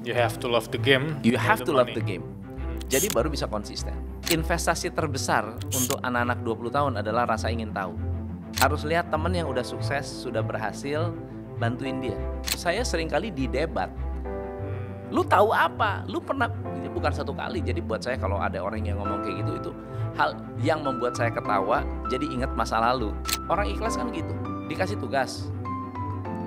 You have to love the game. You have to love the money. game. Jadi baru bisa konsisten. Investasi terbesar untuk anak-anak 20 tahun adalah rasa ingin tahu. Harus lihat temen yang udah sukses, sudah berhasil, bantuin dia. Saya seringkali di debat. Lu tahu apa? Lu pernah, bukan satu kali. Jadi buat saya kalau ada orang yang ngomong kayak gitu, itu hal yang membuat saya ketawa. Jadi ingat masa lalu. Orang ikhlas kan gitu. Dikasih tugas,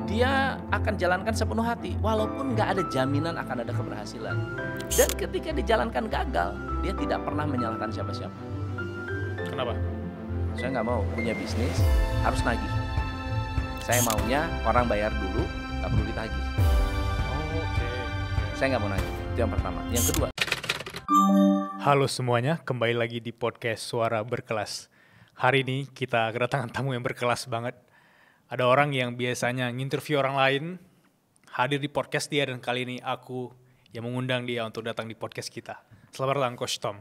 dia akan jalankan sepenuh hati, walaupun nggak ada jaminan akan ada keberhasilan. Dan ketika dijalankan gagal, dia tidak pernah menyalahkan siapa-siapa. Kenapa? Saya nggak mau punya bisnis harus nagih. Saya maunya orang bayar dulu, nggak perlu ditagih. Oh, oke. Saya nggak mau nagih. Itu yang pertama. Yang kedua, Halo semuanya, kembali lagi di podcast Suara Berkelas. Hari ini kita kedatangan tamu yang berkelas banget. Ada orang yang biasanya nginterview orang lain, hadir di podcast dia, dan kali ini aku yang mengundang dia untuk datang di podcast kita. Selamat datang Coach Tom.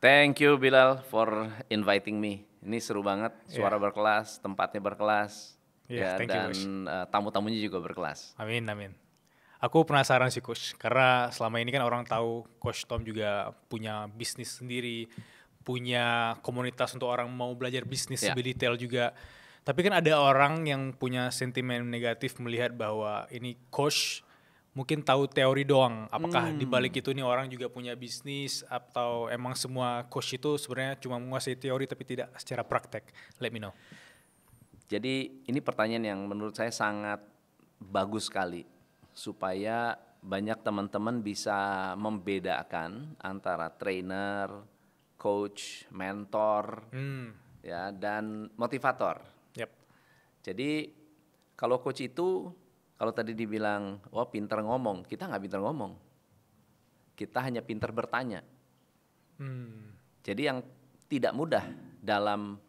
thank you Bilal for inviting me. Ini seru banget, suara berkelas, tempatnya berkelas, Yeah, thank you, dan tamu-tamunya juga berkelas. Amin, amin. Aku penasaran sih Coach, karena selama ini kan orang tahu Coach Tom juga punya bisnis sendiri, punya komunitas untuk orang mau belajar bisnis Yeah. lebih detail juga. Tapi kan ada orang yang punya sentimen negatif melihat bahwa ini Coach mungkin tahu teori doang. Apakah di balik itu nih orang juga punya bisnis, atau emang semua Coach itu sebenarnya cuma menguasai teori tapi tidak secara praktek? Let me know. Jadi ini pertanyaan yang menurut saya sangat bagus sekali, supaya banyak teman-teman bisa membedakan antara trainer, coach, mentor, ya, dan motivator. Yep. Jadi kalau coach itu, kalau tadi dibilang, wah pinter ngomong, kita nggak pinter ngomong, kita hanya pinter bertanya. Jadi yang tidak mudah dalam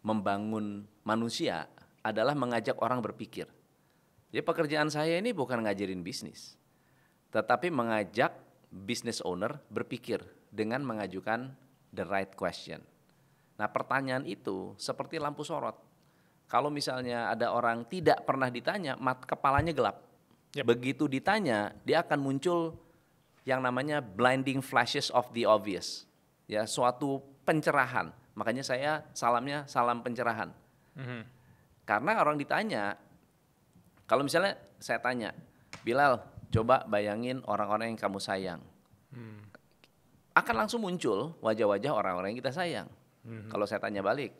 membangun manusia adalah mengajak orang berpikir. Jadi pekerjaan saya ini bukan ngajarin bisnis, tetapi mengajak business owner berpikir dengan mengajukan the right question. Nah, pertanyaan itu seperti lampu sorot. Kalau misalnya ada orang tidak pernah ditanya, kepalanya gelap. Yep. Begitu ditanya, dia akan muncul yang namanya blinding flashes of the obvious. Ya, suatu pencerahan. Makanya saya salamnya salam pencerahan. Karena orang ditanya, kalau misalnya saya tanya, Bilal, coba bayangin orang-orang yang kamu sayang. Akan langsung muncul wajah-wajah orang-orang yang kita sayang. Kalau saya tanya balik,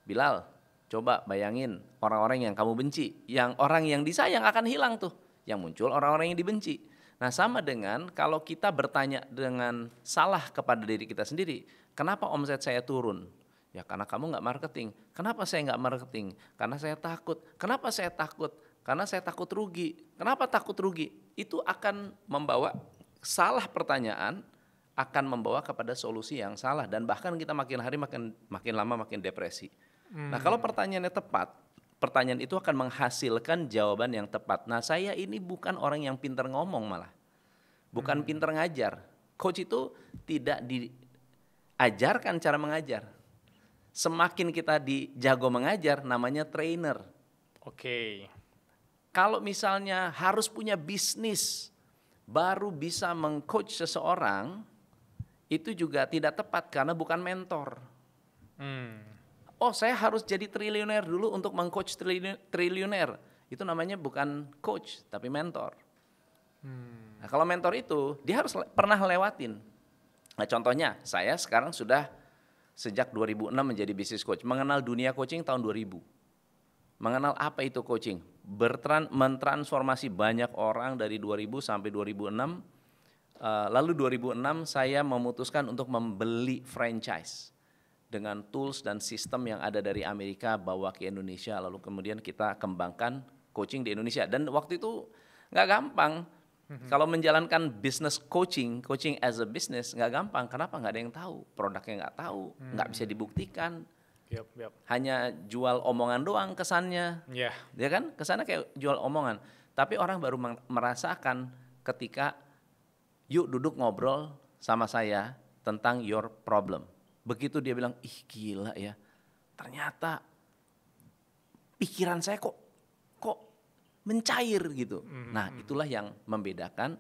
Bilal, coba bayangin orang-orang yang kamu benci. Yang orang yang disayang akan hilang tuh. Yang muncul orang-orang yang dibenci. Nah, sama dengan kalau kita bertanya dengan salah kepada diri kita sendiri, kenapa omset saya turun? Ya karena kamu nggak marketing. Kenapa saya nggak marketing? Karena saya takut. Kenapa saya takut? Karena saya takut rugi. Kenapa takut rugi? Itu akan membawa salah pertanyaan, akan membawa kepada solusi yang salah, dan bahkan kita makin hari makin lama makin depresi. Nah, kalau pertanyaannya tepat, pertanyaan itu akan menghasilkan jawaban yang tepat. Nah, saya ini bukan orang yang pintar ngomong malah. Bukan pintar ngajar. Coach itu tidak diajarkan cara mengajar. Semakin kita jago mengajar, namanya trainer. Oke. Kalau misalnya harus punya bisnis baru bisa mengcoach seseorang, itu juga tidak tepat karena bukan mentor. Oh, saya harus jadi triliuner dulu untuk mengcoach triliuner. Itu namanya bukan coach, tapi mentor. Nah, kalau mentor itu, dia harus pernah lewatin. Nah, contohnya, saya sekarang sudah sejak 2006 menjadi business coach. Mengenal dunia coaching tahun 2000. Mengenal apa itu coaching. Mentransformasi banyak orang dari 2000 sampai 2006. Lalu 2006 saya memutuskan untuk membeli franchise. Dengan tools dan sistem yang ada dari Amerika bawa ke Indonesia, lalu kemudian kita kembangkan coaching di Indonesia. Dan waktu itu nggak gampang. Kalau menjalankan business coaching as a business nggak gampang. Kenapa? Nggak ada yang tahu, produknya nggak tahu, nggak bisa dibuktikan. Yep. Hanya jual omongan doang kesannya, ya kan? Kesannya kayak jual omongan. Tapi orang baru merasakan ketika yuk duduk ngobrol sama saya tentang your problem. Begitu dia bilang, ih gila ya, ternyata pikiran saya kok mencair gitu. Nah, itulah yang membedakan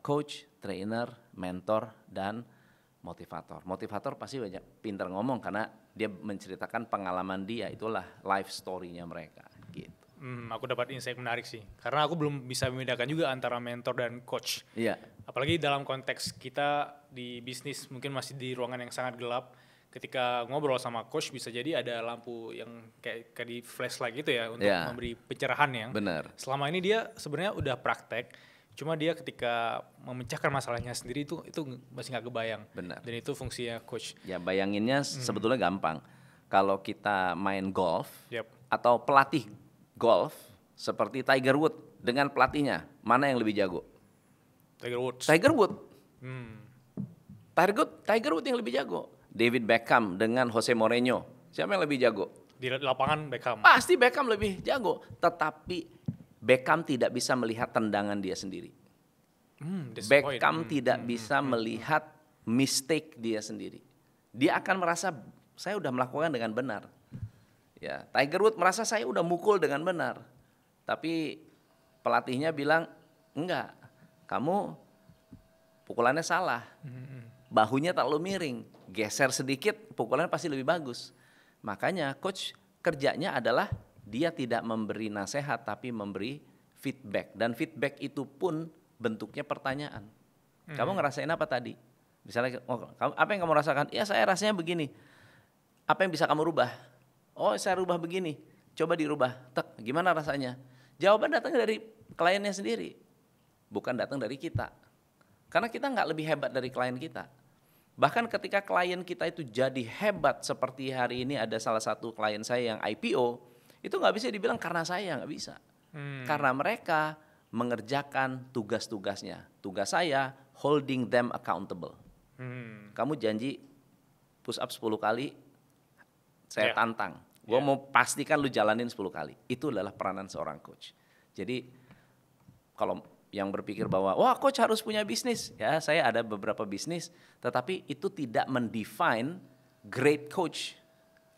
coach, trainer, mentor, dan motivator. Motivator pasti banyak pintar ngomong karena dia menceritakan pengalaman dia, itulah life story-nya mereka gitu. Aku dapat insight menarik sih, karena aku belum bisa membedakan juga antara mentor dan coach. Iya. Apalagi dalam konteks kita di bisnis mungkin masih di ruangan yang sangat gelap. Ketika ngobrol sama coach bisa jadi ada lampu yang kayak di flashlight gitu ya untuk memberi pencerahan yang. Benar. Selama ini dia sebenarnya udah praktek, cuma dia ketika memecahkan masalahnya sendiri itu masih nggak kebayang. Benar. Dan itu fungsinya coach. Ya bayanginnya sebetulnya gampang. Kalau kita main golf Yep. atau pelatih golf seperti Tiger Woods dengan pelatihnya, mana yang lebih jago? Tiger Woods. Tiger Woods. Tiger Woods yang lebih jago. David Beckham dengan Jose Mourinho, siapa yang lebih jago? Di lapangan Beckham. Pasti Beckham lebih jago. Tetapi Beckham tidak bisa melihat tendangan dia sendiri. Beckham tidak bisa melihat mistake dia sendiri. Dia akan merasa saya udah melakukan dengan benar. Ya, Tiger Woods merasa saya udah mukul dengan benar. Tapi pelatihnya bilang, enggak, kamu pukulannya salah. Bahunya terlalu miring, geser sedikit pukulannya pasti lebih bagus. Makanya coach kerjanya adalah dia tidak memberi nasihat tapi memberi feedback. Dan feedback itu pun bentuknya pertanyaan. Kamu ngerasain apa tadi? Misalnya, apa yang kamu rasakan? Ya saya rasanya begini. Apa yang bisa kamu rubah? Oh saya rubah begini, coba dirubah. Tek, gimana rasanya? Jawaban datang dari kliennya sendiri, bukan datang dari kita. Karena kita nggak lebih hebat dari klien kita. Bahkan ketika klien kita itu jadi hebat seperti hari ini ada salah satu klien saya yang IPO, itu nggak bisa dibilang karena saya, nggak bisa. Karena mereka mengerjakan tugas-tugasnya. Tugas saya holding them accountable. Kamu janji push up 10 kali, saya tantang. Gue mau pastikan lu jalanin 10 kali. Itu adalah peranan seorang coach. Jadi kalau yang berpikir bahwa wah coach harus punya bisnis, ya saya ada beberapa bisnis, tetapi itu tidak mendefine great coach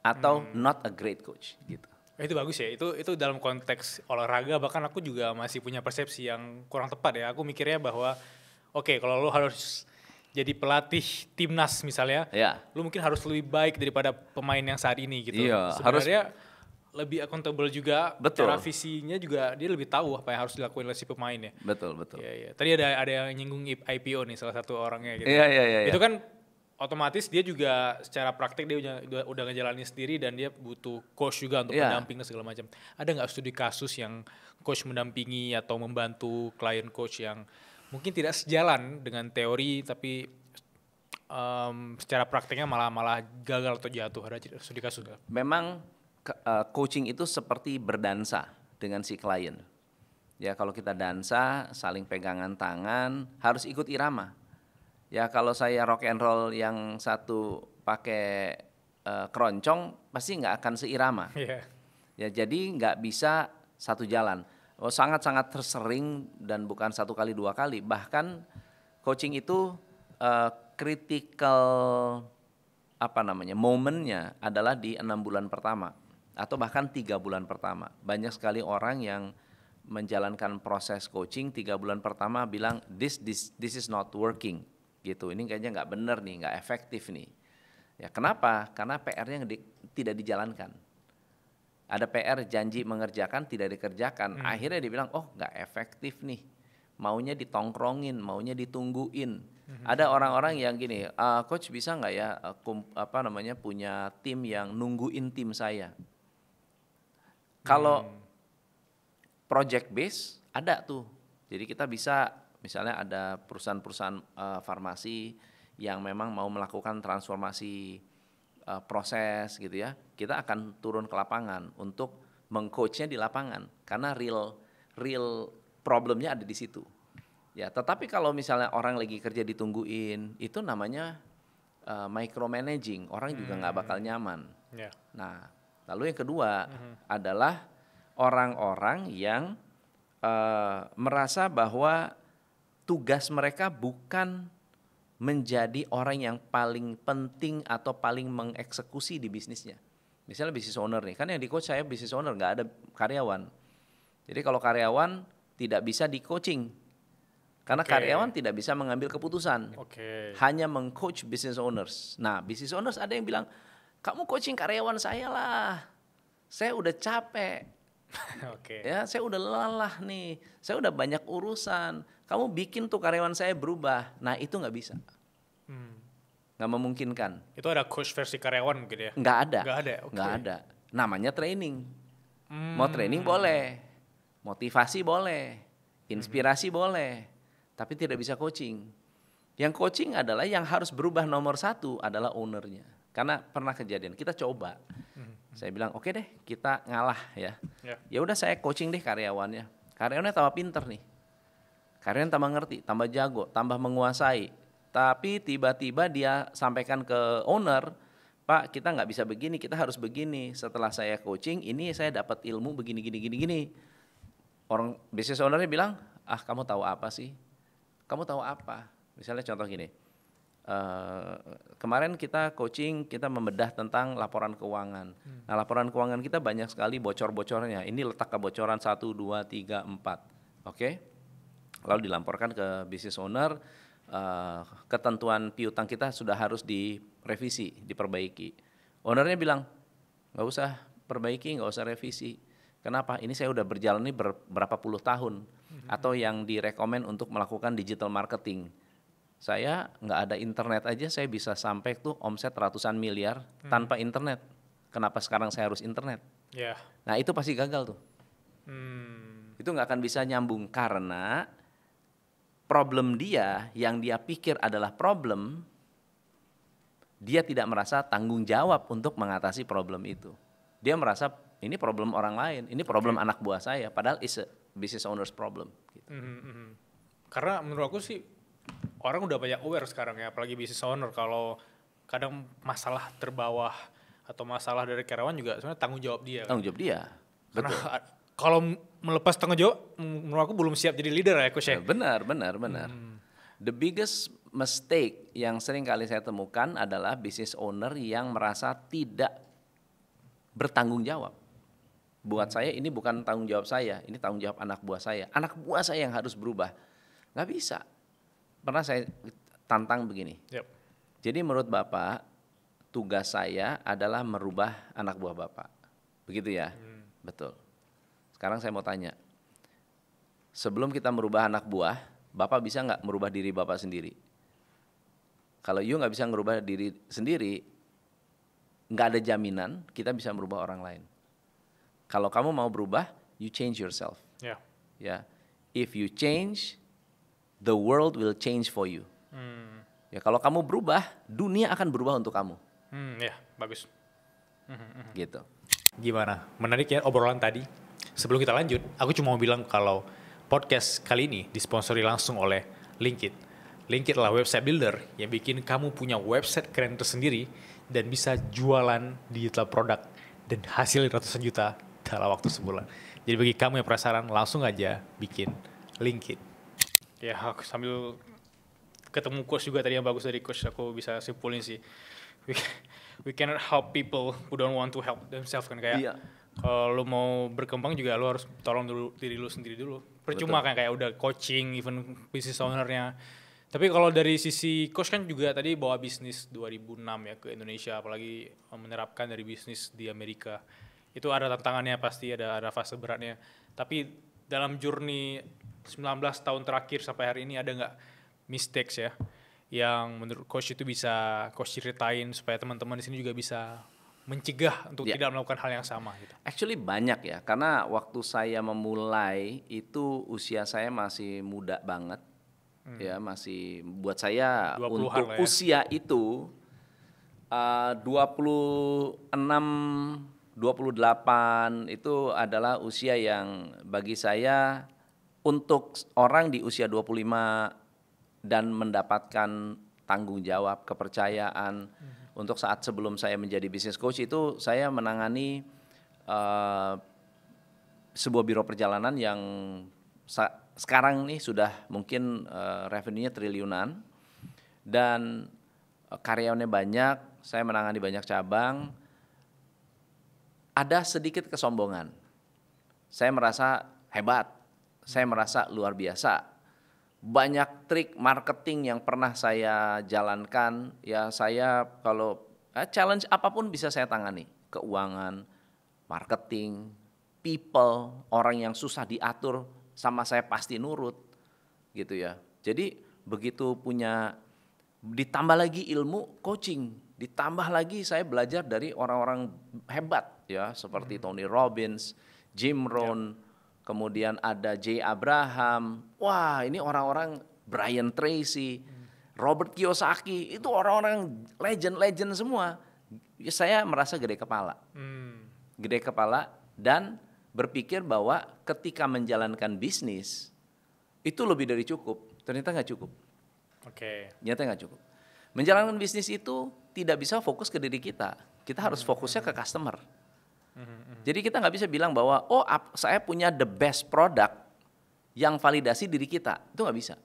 atau not a great coach gitu. Itu bagus ya, itu dalam konteks olahraga bahkan aku juga masih punya persepsi yang kurang tepat ya. Aku mikirnya bahwa oke, kalau lo harus jadi pelatih timnas misalnya, lu mungkin harus lebih baik daripada pemain yang saat ini gitu. Iya, sebenarnya lebih accountable juga. Betul. Cara visinya juga dia lebih tahu apa yang harus dilakuin oleh si pemain ya. Betul. Iya. Tadi ada yang nyinggung IPO nih salah satu orangnya gitu. Iya. Itu kan otomatis dia juga secara praktik dia udah ngejalanin sendiri dan dia butuh coach juga untuk mendamping dan segala macam. Ada nggak studi kasus yang coach mendampingi atau membantu klien coach yang mungkin tidak sejalan dengan teori tapi secara praktiknya malah gagal atau jatuh? Ada studi kasus nggak? Memang coaching itu seperti berdansa dengan si klien. Ya kalau kita dansa saling pegangan tangan harus ikut irama. Ya kalau saya rock and roll yang satu pakai keroncong pasti nggak akan seirama. Ya jadi nggak bisa satu jalan. Sangat-sangat tersering dan bukan 1 kali 2 kali. Bahkan coaching itu critical momennya adalah di 6 bulan pertama atau bahkan 3 bulan pertama. Banyak sekali orang yang menjalankan proses coaching 3 bulan pertama bilang this is not working gitu. Ini kayaknya nggak benar nih, nggak efektif nih. Ya kenapa? Karena PR-nya tidak dijalankan. Ada PR janji mengerjakan tidak dikerjakan. Akhirnya dibilang oh nggak efektif nih. Maunya ditongkrongin, maunya ditungguin. Ada orang-orang yang gini, coach bisa nggak ya punya tim yang nungguin tim saya. Kalau project base ada tuh. Jadi kita bisa misalnya ada perusahaan-perusahaan farmasi yang memang mau melakukan transformasi proses gitu ya, kita akan turun ke lapangan untuk mengcoachnya di lapangan karena real problemnya ada di situ. Ya, tetapi kalau misalnya orang lagi kerja ditungguin, itu namanya micromanaging, orang juga nggak bakal nyaman. Nah, lalu yang kedua adalah orang-orang yang merasa bahwa tugas mereka bukan menjadi orang yang paling penting atau paling mengeksekusi di bisnisnya. Misalnya bisnis owner nih, kan yang di coach saya bisnis owner, nggak ada karyawan. Jadi kalau karyawan tidak bisa di coaching, Karena Oke. karyawan tidak bisa mengambil keputusan. Oke. Hanya meng-coach business owners. Nah, business owners ada yang bilang, kamu coaching karyawan saya lah. Saya udah capek. Oke. Ya, saya udah lelah nih. Saya udah banyak urusan. Kamu bikin tuh karyawan saya berubah. Nah, itu nggak bisa. Nggak memungkinkan. Itu ada coach versi karyawan mungkin ya? Nggak ada. Nggak ada, oke. Nggak ada. Namanya training. Mau training boleh. Motivasi boleh. Inspirasi boleh. Tapi tidak bisa coaching. Yang coaching adalah yang harus berubah nomor satu adalah ownernya. Karena pernah kejadian, kita coba. Saya bilang, oke deh, kita ngalah ya. Ya udah saya coaching deh karyawannya. Karyawannya tambah pinter nih. Karyawan tambah ngerti, tambah jago, tambah menguasai. Tapi tiba-tiba dia sampaikan ke owner, Pak, kita nggak bisa begini, kita harus begini. Setelah saya coaching, ini saya dapat ilmu begini, gini. Orang business ownernya bilang, kamu tahu apa sih? Kamu tahu apa? Misalnya contoh gini, kemarin kita coaching, kita membedah tentang laporan keuangan. Nah, laporan keuangan kita banyak sekali bocor-bocornya. Ini letak kebocoran 1, 2, 3, 4. Oke? Lalu dilaporkan ke business owner, ketentuan piutang kita sudah harus direvisi, diperbaiki. Ownernya bilang, nggak usah perbaiki, nggak usah revisi. Kenapa? Ini saya udah berjalan ini berapa puluh tahun. Atau yang direkomend untuk melakukan digital marketing. Saya nggak ada internet aja, saya bisa sampai tuh omset ratusan miliar tanpa internet. Kenapa sekarang saya harus internet? Ya. Nah, itu pasti gagal tuh. Itu nggak akan bisa nyambung karena problem dia yang dia pikir adalah problem, dia tidak merasa tanggung jawab untuk mengatasi problem itu. Dia merasa ini problem orang lain, ini problem anak buah saya, padahal is a business owner's problem. Gitu. Karena menurut aku sih orang udah banyak aware sekarang ya, apalagi business owner, kalau kadang masalah terbawah atau masalah dari karyawan juga sebenarnya tanggung jawab dia. Tanggung jawab dia. Karena Betul. kalau melepas tanggung jawab, menurut aku belum siap jadi leader ya, Coach ya. Benar. The biggest mistake yang sering kali saya temukan adalah business owner yang merasa tidak bertanggung jawab. Buat saya ini bukan tanggung jawab saya, ini tanggung jawab anak buah saya. Anak buah saya yang harus berubah. Nggak bisa. Pernah saya tantang begini. Yep. Jadi menurut Bapak, tugas saya adalah merubah anak buah Bapak. Begitu ya? Betul. Sekarang saya mau tanya, sebelum kita merubah anak buah, Bapak bisa nggak merubah diri Bapak sendiri? Kalau you nggak bisa merubah diri sendiri, nggak ada jaminan kita bisa merubah orang lain. Kalau kamu mau berubah, you change yourself. Yeah. Ya, if you change, the world will change for you. Ya, kalau kamu berubah, dunia akan berubah untuk kamu. Ya, bagus. Gitu. Gimana? Menarik ya obrolan tadi. Sebelum kita lanjut, aku cuma mau bilang kalau podcast kali ini disponsori langsung oleh Linkit. Linkit adalah website builder yang bikin kamu punya website keren tersendiri dan bisa jualan digital produk dan hasil ratusan juta dalam waktu sebulan. Jadi bagi kamu yang penasaran, langsung aja bikin Linkit. Ya, aku sambil ketemu coach juga tadi yang bagus dari coach, aku bisa simpulin sih. We cannot help people who don't want to help themselves kan, kayak Iya. kalau lu mau berkembang juga lu harus tolong dulu diri lu sendiri dulu. Percuma kan kayak udah coaching, even business ownernya. Tapi kalau dari sisi coach kan juga tadi bawa bisnis 2006 ya ke Indonesia, apalagi menerapkan dari bisnis di Amerika. Itu ada tantangannya pasti, ada fase beratnya. Tapi dalam journey 19 tahun terakhir sampai hari ini ada nggak mistakes ya yang menurut coach itu bisa coach ceritain supaya teman-teman di sini juga bisa mencegah untuk tidak melakukan hal yang sama gitu. Actually banyak ya, karena waktu saya memulai itu usia saya masih muda banget. Ya, masih buat saya 20-an untuk lah ya. usia itu 26, 28 itu adalah usia yang bagi saya untuk orang di usia 25 dan mendapatkan tanggung jawab, kepercayaan. Untuk saat sebelum saya menjadi business coach itu saya menangani sebuah biro perjalanan yang sekarang nih sudah mungkin revenue-nya triliunan dan karyawannya banyak, saya menangani banyak cabang. Ada sedikit kesombongan. Saya merasa hebat, saya merasa luar biasa. banyak trik marketing yang pernah saya jalankan. Ya saya kalau challenge apapun bisa saya tangani. Keuangan, marketing, people, orang yang susah diatur sama saya pasti nurut gitu ya. Jadi begitu punya, ditambah lagi ilmu coaching, ditambah lagi saya belajar dari orang-orang hebat ya seperti Tony Robbins, Jim Rohn, kemudian ada Jay Abraham. Wah, ini orang-orang, Brian Tracy, Robert Kiyosaki, itu orang-orang legend-legend semua. Saya merasa gede kepala. Gede kepala dan berpikir bahwa ketika menjalankan bisnis itu lebih dari cukup. Ternyata nggak cukup. Ternyata nggak cukup. Menjalankan bisnis itu tidak bisa fokus ke diri kita. Kita harus fokusnya ke customer. Jadi kita nggak bisa bilang bahwa saya punya the best product yang validasi diri kita. Itu nggak bisa.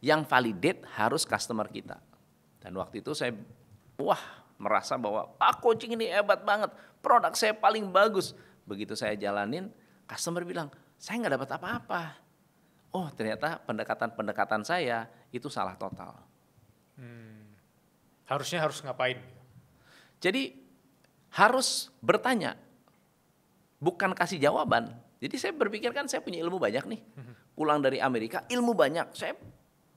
Yang validate harus customer kita. Dan waktu itu saya merasa bahwa coaching ini hebat banget, produk saya paling bagus. Begitu saya jalanin, customer bilang, saya nggak dapat apa-apa. Oh, ternyata pendekatan saya itu salah total. Harusnya harus ngapain? Jadi harus bertanya, bukan kasih jawaban. Jadi saya berpikir kan saya punya ilmu banyak nih. Pulang dari Amerika, ilmu banyak. Saya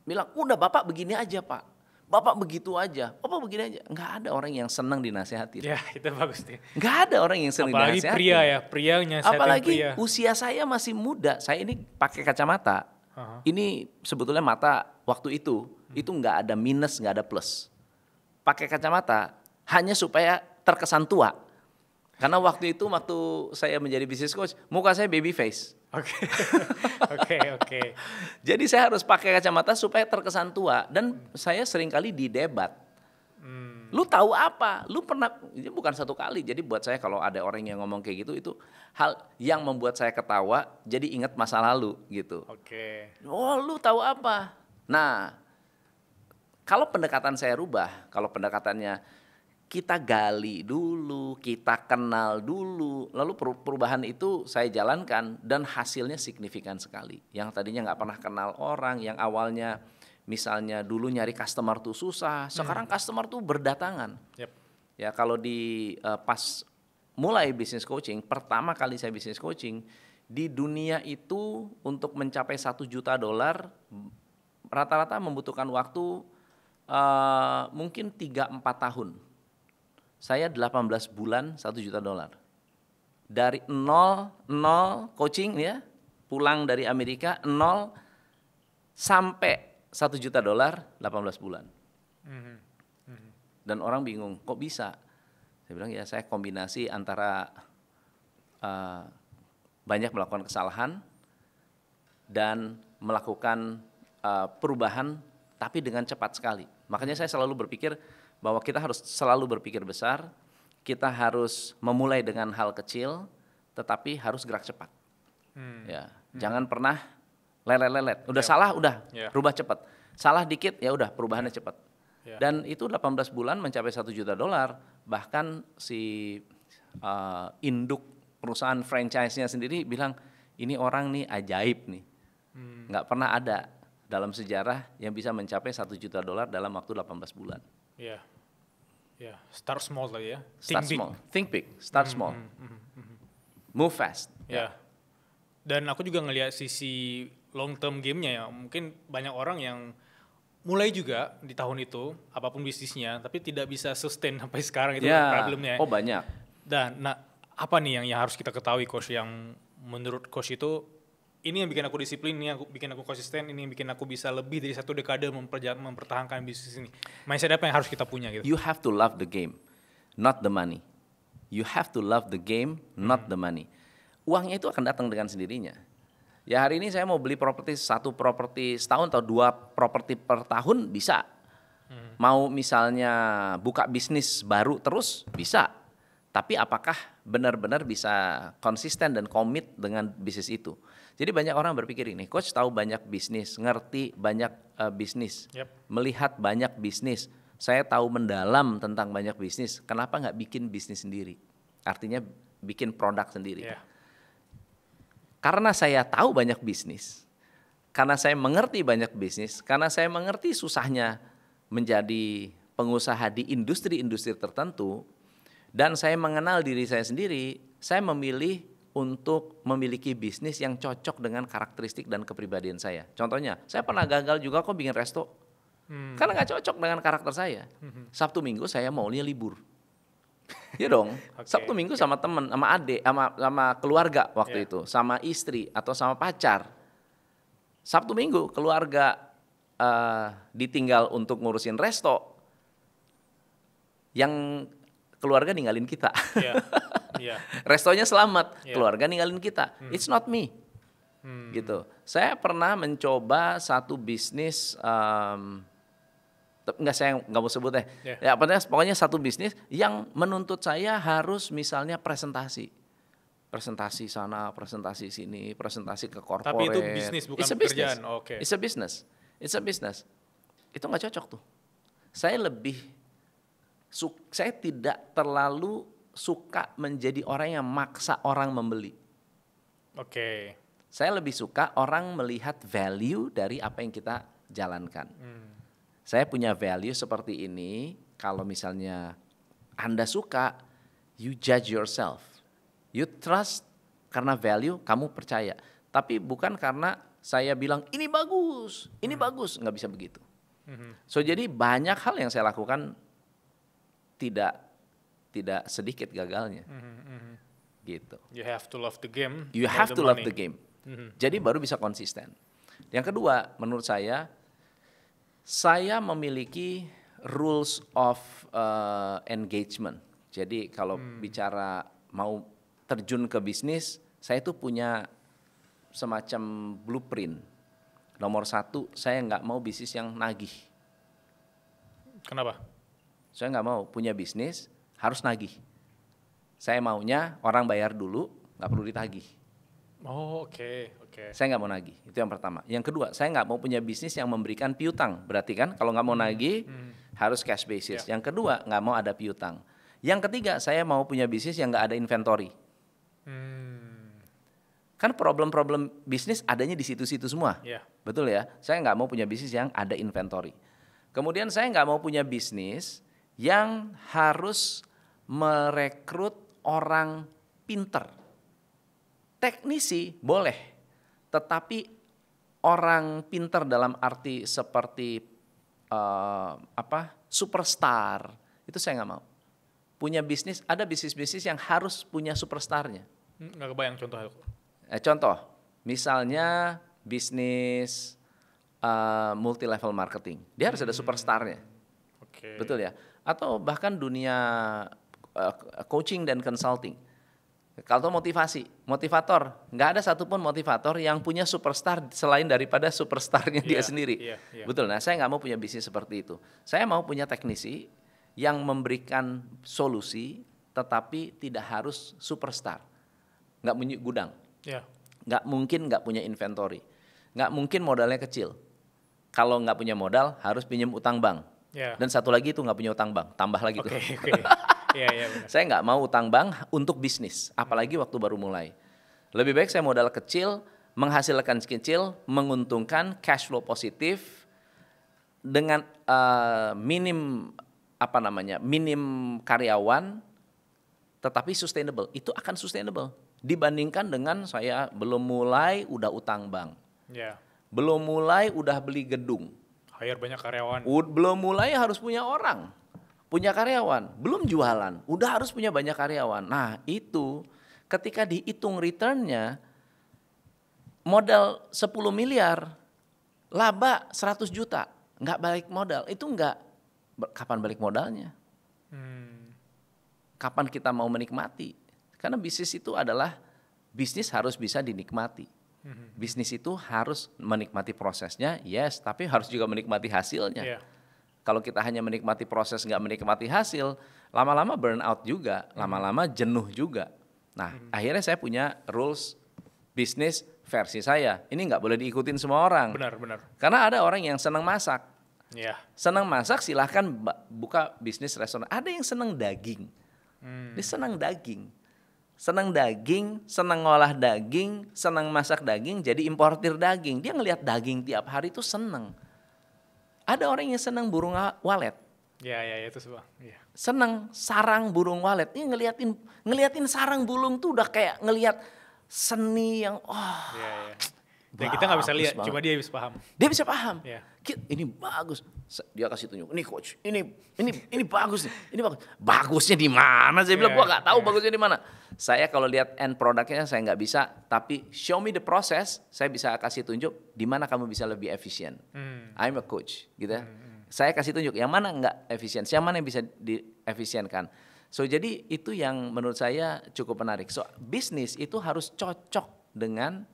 bilang, udah Bapak begini aja Pak. Bapak begitu aja, Bapak begini aja. Nggak ada orang yang senang dinasehatin. Ya, itu bagus nih. Nggak ada orang yang senang dinasehatin. Apalagi pria ya, pria nyasehatin. Apalagi usia saya masih muda. Saya ini pakai kacamata. Ini sebetulnya mata waktu itu nggak ada minus, nggak ada plus. Pakai kacamata hanya supaya terkesan tua. Karena waktu saya menjadi business coach, muka saya baby face. Oke. Jadi saya harus pakai kacamata supaya terkesan tua. Dan saya seringkali didebat. Lu tahu apa? Lu pernah, ini bukan satu kali. Jadi buat saya kalau ada orang yang ngomong kayak gitu, itu hal yang membuat saya ketawa, jadi ingat masa lalu gitu. Oh, lu tahu apa? Nah, kalau pendekatan saya rubah, kalau pendekatannya kita gali dulu, kita kenal dulu, lalu perubahan itu saya jalankan dan hasilnya signifikan sekali. Yang tadinya nggak pernah kenal orang, yang awalnya misalnya dulu nyari customer tuh susah, sekarang customer tuh berdatangan. Ya kalau pas mulai bisnis coaching, pertama kali saya bisnis coaching, di dunia itu untuk mencapai $1 juta rata-rata membutuhkan waktu mungkin 3-4 tahun. Saya 18 bulan $1 juta. Dari nol coaching ya, pulang dari Amerika 0 sampai $1 juta 18 bulan. Dan orang bingung, kok bisa? Saya bilang ya saya kombinasi antara banyak melakukan kesalahan dan melakukan perubahan tapi dengan cepat sekali. Makanya saya selalu berpikir bahwa kita harus selalu berpikir besar, kita harus memulai dengan hal kecil, tetapi harus gerak cepat. Jangan pernah lelet. Udah salah, rubah cepat. Salah dikit, ya udah perubahannya cepat. Dan itu 18 bulan mencapai $1 juta, bahkan si induk perusahaan franchise-nya sendiri bilang, ini orang nih ajaib nih, nggak pernah ada dalam sejarah yang bisa mencapai $1 juta dalam waktu 18 bulan. Start small lah ya. Think big, start small, move fast. Dan aku juga ngelihat sisi long term game-nya ya. Mungkin banyak orang yang mulai juga di tahun itu apapun bisnisnya, tapi tidak bisa sustain sampai sekarang, itu problemnya. Oh banyak. Dan apa nih yang harus kita ketahui coach, yang menurut coach itu ini yang bikin aku disiplin, ini yang bikin aku konsisten, ini yang bikin aku bisa lebih dari 1 dekade mempertahankan bisnis ini. Mindset apa yang harus kita punya gitu? You have to love the game, not the money. You have to love the game, not the money. Uangnya itu akan datang dengan sendirinya. Ya hari ini saya mau beli properti, 1 properti setahun atau 2 properti per tahun bisa. Mau misalnya buka bisnis baru terus bisa. Tapi apakah benar-benar bisa konsisten dan komit dengan bisnis itu? Jadi banyak orang berpikir ini, coach tahu banyak bisnis, ngerti banyak bisnis, melihat banyak bisnis. Saya tahu mendalam tentang banyak bisnis, kenapa nggak bikin bisnis sendiri? Artinya bikin produk sendiri. Karena saya tahu banyak bisnis, karena saya mengerti banyak bisnis, karena saya mengerti susahnya menjadi pengusaha di industri-industri tertentu, dan saya mengenal diri saya sendiri, saya memilih untuk memiliki bisnis yang cocok dengan karakteristik dan kepribadian saya. Contohnya, saya pernah gagal juga kok bikin resto, karena nggak cocok dengan karakter saya. Sabtu Minggu saya maunya libur. Ya dong, Sabtu Minggu sama temen, sama adik, sama keluarga waktu itu, sama istri atau sama pacar. Sabtu Minggu keluarga ditinggal untuk ngurusin resto, yang keluarga ninggalin kita. Restonya selamat, keluarga ninggalin kita. It's not me. Gitu. Saya pernah mencoba satu bisnis, saya nggak mau sebut deh. Ya, pokoknya satu bisnis yang menuntut saya harus misalnya presentasi sana, presentasi sini, presentasi ke corporate. Tapi itu bisnis bukan pekerjaan. Okay. It's a business. Itu nggak cocok tuh. Saya tidak terlalu suka menjadi orang yang maksa orang membeli. Oke. Saya lebih suka orang melihat value dari apa yang kita jalankan. Saya punya value seperti ini, kalau misalnya Anda suka, you judge yourself. You trust karena value, kamu percaya. Tapi bukan karena saya bilang ini bagus, nggak bisa begitu. So jadi banyak hal yang saya lakukan tidak sedikit gagalnya. Gitu. You have to love the game. You have to love the game. Jadi baru bisa konsisten. Yang kedua, menurut saya memiliki rules of engagement. Jadi kalau bicara mau terjun ke bisnis, saya itu punya semacam blueprint. Nomor 1, saya nggak mau bisnis yang nagih. Kenapa? Saya nggak mau punya bisnis harus nagih. Saya maunya orang bayar dulu, nggak perlu ditagih. Oh, oke. Saya nggak mau nagih, itu yang pertama. Yang kedua, saya nggak mau punya bisnis yang memberikan piutang. Berarti kan kalau nggak mau nagih harus cash basis. Yang kedua, nggak mau ada piutang. Yang ketiga, saya mau punya bisnis yang nggak ada inventory. Kan problem-problem bisnis adanya di situ-situ semua, betul ya? Saya nggak mau punya bisnis yang ada inventory. Kemudian saya nggak mau punya bisnis yang harus merekrut orang pinter. Teknisi boleh, tetapi orang pinter dalam arti seperti superstar, itu saya nggak mau. Punya bisnis, ada bisnis-bisnis yang harus punya superstarnya. Nggak kebayang contohnya. Contoh, misalnya bisnis multi level marketing, dia harus ada superstarnya, betul ya? Atau bahkan dunia coaching dan consulting. Kalau motivator, nggak ada satupun motivator yang punya superstar selain daripada superstarnya dia sendiri. Betul. Nah, saya nggak mau punya bisnis seperti itu. Saya mau punya teknisi yang memberikan solusi, tetapi tidak harus superstar. Nggak punya gudang, nggak mungkin nggak punya inventory, nggak mungkin modalnya kecil. Kalau nggak punya modal harus pinjam utang bank. Dan satu lagi itu nggak punya utang bank, tambah lagi tuh. Saya nggak mau utang bank untuk bisnis, apalagi waktu baru mulai. Lebih baik saya modal kecil, menghasilkan kecil, menguntungkan, cash flow positif, dengan minim karyawan, tetapi sustainable. Itu akan sustainable dibandingkan dengan saya belum mulai udah utang bank, belum mulai udah beli gedung, hire banyak karyawan, belum mulai harus punya orang. Punya karyawan, belum jualan, udah harus punya banyak karyawan. Nah itu ketika dihitung returnnya, modal 10 miliar, laba 100 juta, nggak balik modal, itu kapan balik modalnya? Kapan kita mau menikmati? Karena bisnis itu adalah, bisnis harus bisa dinikmati. Bisnis itu harus menikmati prosesnya, yes, tapi harus juga menikmati hasilnya. Kalau kita hanya menikmati proses, nggak menikmati hasil, lama-lama burn out juga, lama-lama jenuh juga. Nah, akhirnya saya punya rules bisnis versi saya. Ini nggak boleh diikutin semua orang. Benar. Karena ada orang yang senang masak. Senang masak silahkan buka bisnis restoran. Ada yang senang daging. Dia senang daging. senang daging, senang ngolah daging, senang masak daging, jadi importir daging. Dia ngelihat daging tiap hari itu senang. Ada orang yang senang burung walet. Ya itu sebab. Ya. Senang sarang burung walet. Ini ngeliatin sarang burung tuh udah kayak ngelihat seni yang Ya. Dan kita nggak bisa lihat, banget. cuma dia bisa paham. Dia bisa paham. Ya. Ini bagus. Dia kasih tunjuk. Ini coach, ini bagus nih. Ini bagus. Bagusnya di mana? Saya bilang gua nggak tahu bagusnya di mana. Saya kalau lihat end produknya saya nggak bisa, tapi show me the process, saya bisa kasih tunjuk di mana kamu bisa lebih efisien. I'm a coach, gitu ya. Saya kasih tunjuk yang mana nggak efisien, yang mana yang bisa diefisienkan. So jadi itu yang menurut saya cukup menarik. So bisnis itu harus cocok dengan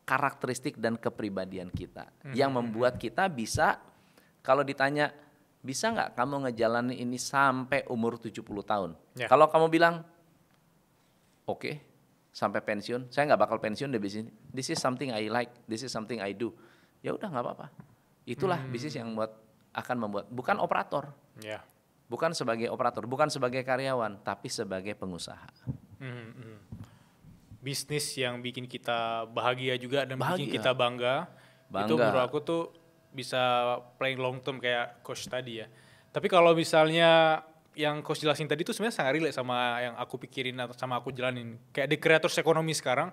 karakteristik dan kepribadian kita yang membuat kita bisa, kalau ditanya bisa nggak kamu ngejalanin ini sampai umur 70 tahun. Ya. Kalau kamu bilang oke, sampai pensiun, saya nggak bakal pensiun dari bisnis. This is something I like, this is something I do. Ya udah nggak apa-apa. Itulah bisnis yang akan membuat, bukan operator. Ya. Bukan sebagai operator, bukan sebagai karyawan, tapi sebagai pengusaha. Bisnis yang bikin kita bahagia juga dan bikin Bahagia. kita bangga. Itu Bangga. menurut aku tuh bisa playing long term kayak coach tadi ya. Tapi kalau misalnya yang coach jelasin tadi tuh sebenarnya sangat relate sama yang aku pikirin atau sama aku jalanin. Kayak di creators ekonomi sekarang,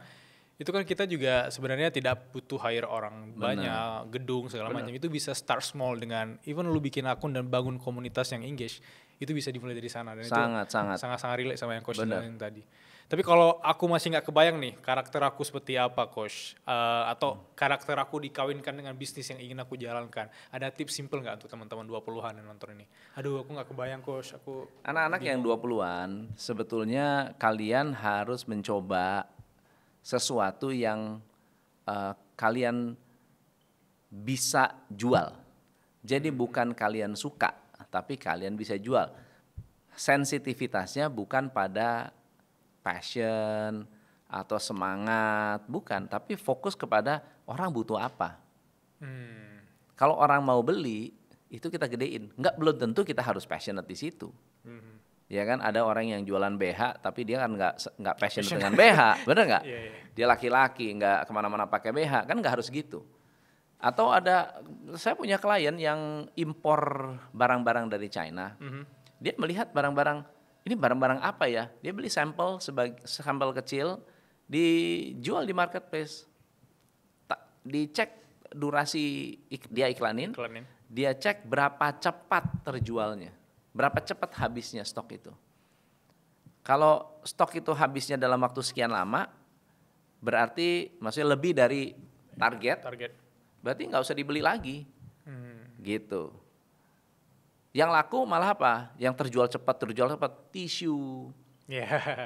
itu kan kita juga sebenarnya tidak butuh hire orang banyak, gedung segala macam. Itu bisa start small dengan even lu bikin akun dan bangun komunitas yang engage. Itu bisa dimulai dari sana dan sangat relate sama yang coach jalanin tadi. Tapi kalau aku masih nggak kebayang nih karakter aku seperti apa coach, atau karakter aku dikawinkan dengan bisnis yang ingin aku jalankan. Ada tips simple nggak untuk teman-teman 20-an yang nonton ini? Aduh, aku nggak kebayang coach. Anak-anak yang 20-an sebetulnya kalian harus mencoba sesuatu yang kalian bisa jual. Jadi bukan kalian suka, tapi kalian bisa jual. Sensitivitasnya bukan pada passion atau semangat, bukan, tapi fokus kepada orang butuh apa. Kalau orang mau beli, itu kita gedein. Belum tentu kita harus passionate di situ. Ya kan, ada orang yang jualan BH, tapi dia kan nggak passionate dengan BH, bener nggak? Dia laki-laki, nggak kemana-mana pakai BH, kan nggak harus gitu. Atau saya punya klien yang impor barang-barang dari China. Dia melihat barang-barang, ini barang-barang apa ya? Dia beli sampel sampel kecil, dijual di marketplace. Dicek durasi dia iklanin. Dia cek berapa cepat terjualnya, berapa cepat habisnya stok itu. Kalau stok itu habisnya dalam waktu sekian lama, berarti maksudnya lebih dari target. Berarti nggak usah dibeli lagi, gitu. Yang laku malah apa? Yang terjual cepat tisu,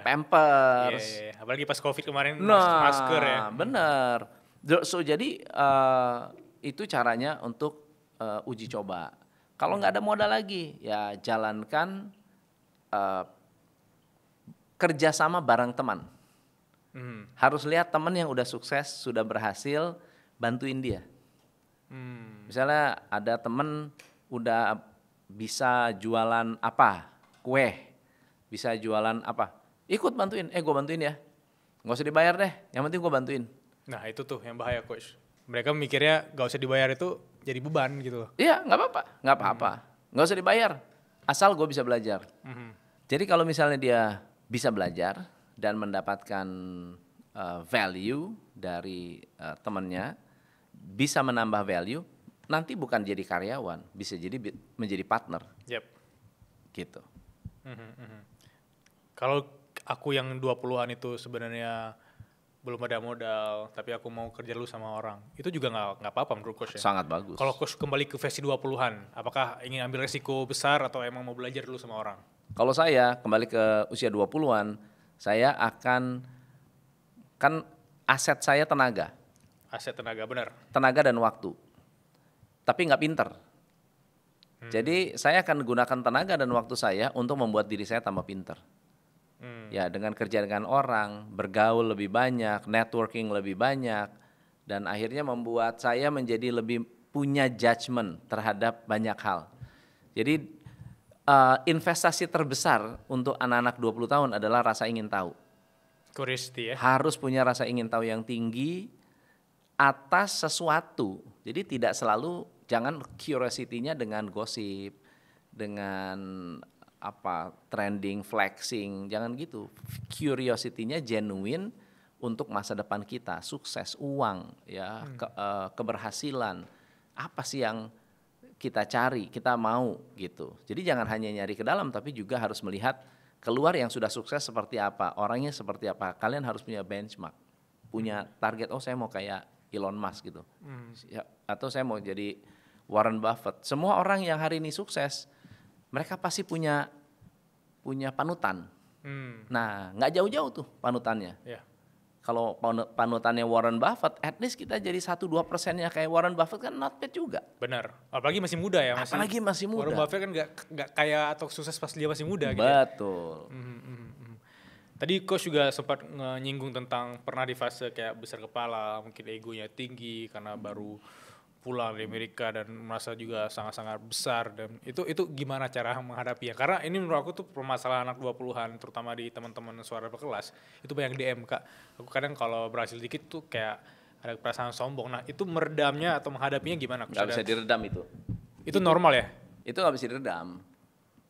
Pampers. Apalagi pas COVID kemarin, masker ya. Bener. So jadi itu caranya untuk uji coba. Kalau nggak ada modal lagi, ya jalankan kerjasama bareng teman. Harus lihat teman yang udah sukses, sudah berhasil, bantuin dia. Misalnya ada teman udah bisa jualan apa, kue, bisa jualan apa, ikut bantuin, gue bantuin ya, nggak usah dibayar deh, yang penting gue bantuin. Nah itu tuh yang bahaya coach, mereka mikirnya nggak usah dibayar itu jadi beban gitu loh. Iya nggak apa-apa, nggak usah dibayar, asal gue bisa belajar. Jadi kalau misalnya dia bisa belajar dan mendapatkan value dari temannya, bisa menambah value, nanti bukan jadi karyawan, bisa jadi menjadi partner. Gitu. Kalau aku yang 20-an itu sebenarnya belum ada modal, tapi aku mau kerja dulu sama orang, itu juga nggak apa-apa menurut coach ya? Sangat bagus. Kalau coach kembali ke versi 20-an, apakah ingin ambil resiko besar atau emang mau belajar dulu sama orang? Kalau saya kembali ke usia 20-an, saya akan, kan aset saya tenaga. Aset tenaga, benar. Tenaga dan waktu. Tapi nggak pinter. Jadi saya akan gunakan tenaga dan waktu saya untuk membuat diri saya tambah pinter. Ya dengan kerja dengan orang, bergaul lebih banyak, networking lebih banyak, dan akhirnya membuat saya menjadi lebih punya judgement terhadap banyak hal. Jadi investasi terbesar untuk anak-anak 20 tahun adalah rasa ingin tahu. Curiosity ya. Harus punya rasa ingin tahu yang tinggi atas sesuatu. Jadi tidak selalu, jangan curiosity-nya dengan gosip, dengan trending, flexing, jangan gitu. Curiosity-nya genuine untuk masa depan kita, sukses, uang, ya, keberhasilan. Apa sih yang kita cari, kita mau gitu. Jadi jangan hanya nyari ke dalam, tapi juga harus melihat keluar yang sudah sukses seperti apa, orangnya seperti apa. Kalian harus punya benchmark, punya target. Oh, saya mau kayak Elon Musk gitu, ya, atau saya mau jadi Warren Buffett. Semua orang yang hari ini sukses, mereka pasti punya panutan. Nah, nggak jauh-jauh tuh panutannya. Yeah. Kalau panutannya Warren Buffett, at least kita jadi 1-2%-nya kayak Warren Buffett kan not bad juga. Benar. Apalagi masih muda ya. Apalagi masih muda. Warren Buffett kan nggak kaya atau sukses pas dia masih muda gitu. Betul. Tadi Coach juga sempat nyinggung tentang pernah di fase kayak besar kepala, mungkin egonya tinggi karena baru pulang dari Amerika dan merasa juga sangat-sangat besar, dan itu gimana cara menghadapinya? Karena ini menurut aku tuh permasalahan anak 20-an, terutama di teman-teman suara berkelas, itu banyak DM, Kak. Aku kadang kalau berhasil dikit tuh kayak ada perasaan sombong. Nah, itu meredamnya atau menghadapinya gimana? Nggak bisa diredam itu. Itu normal ya? Itu nggak bisa diredam.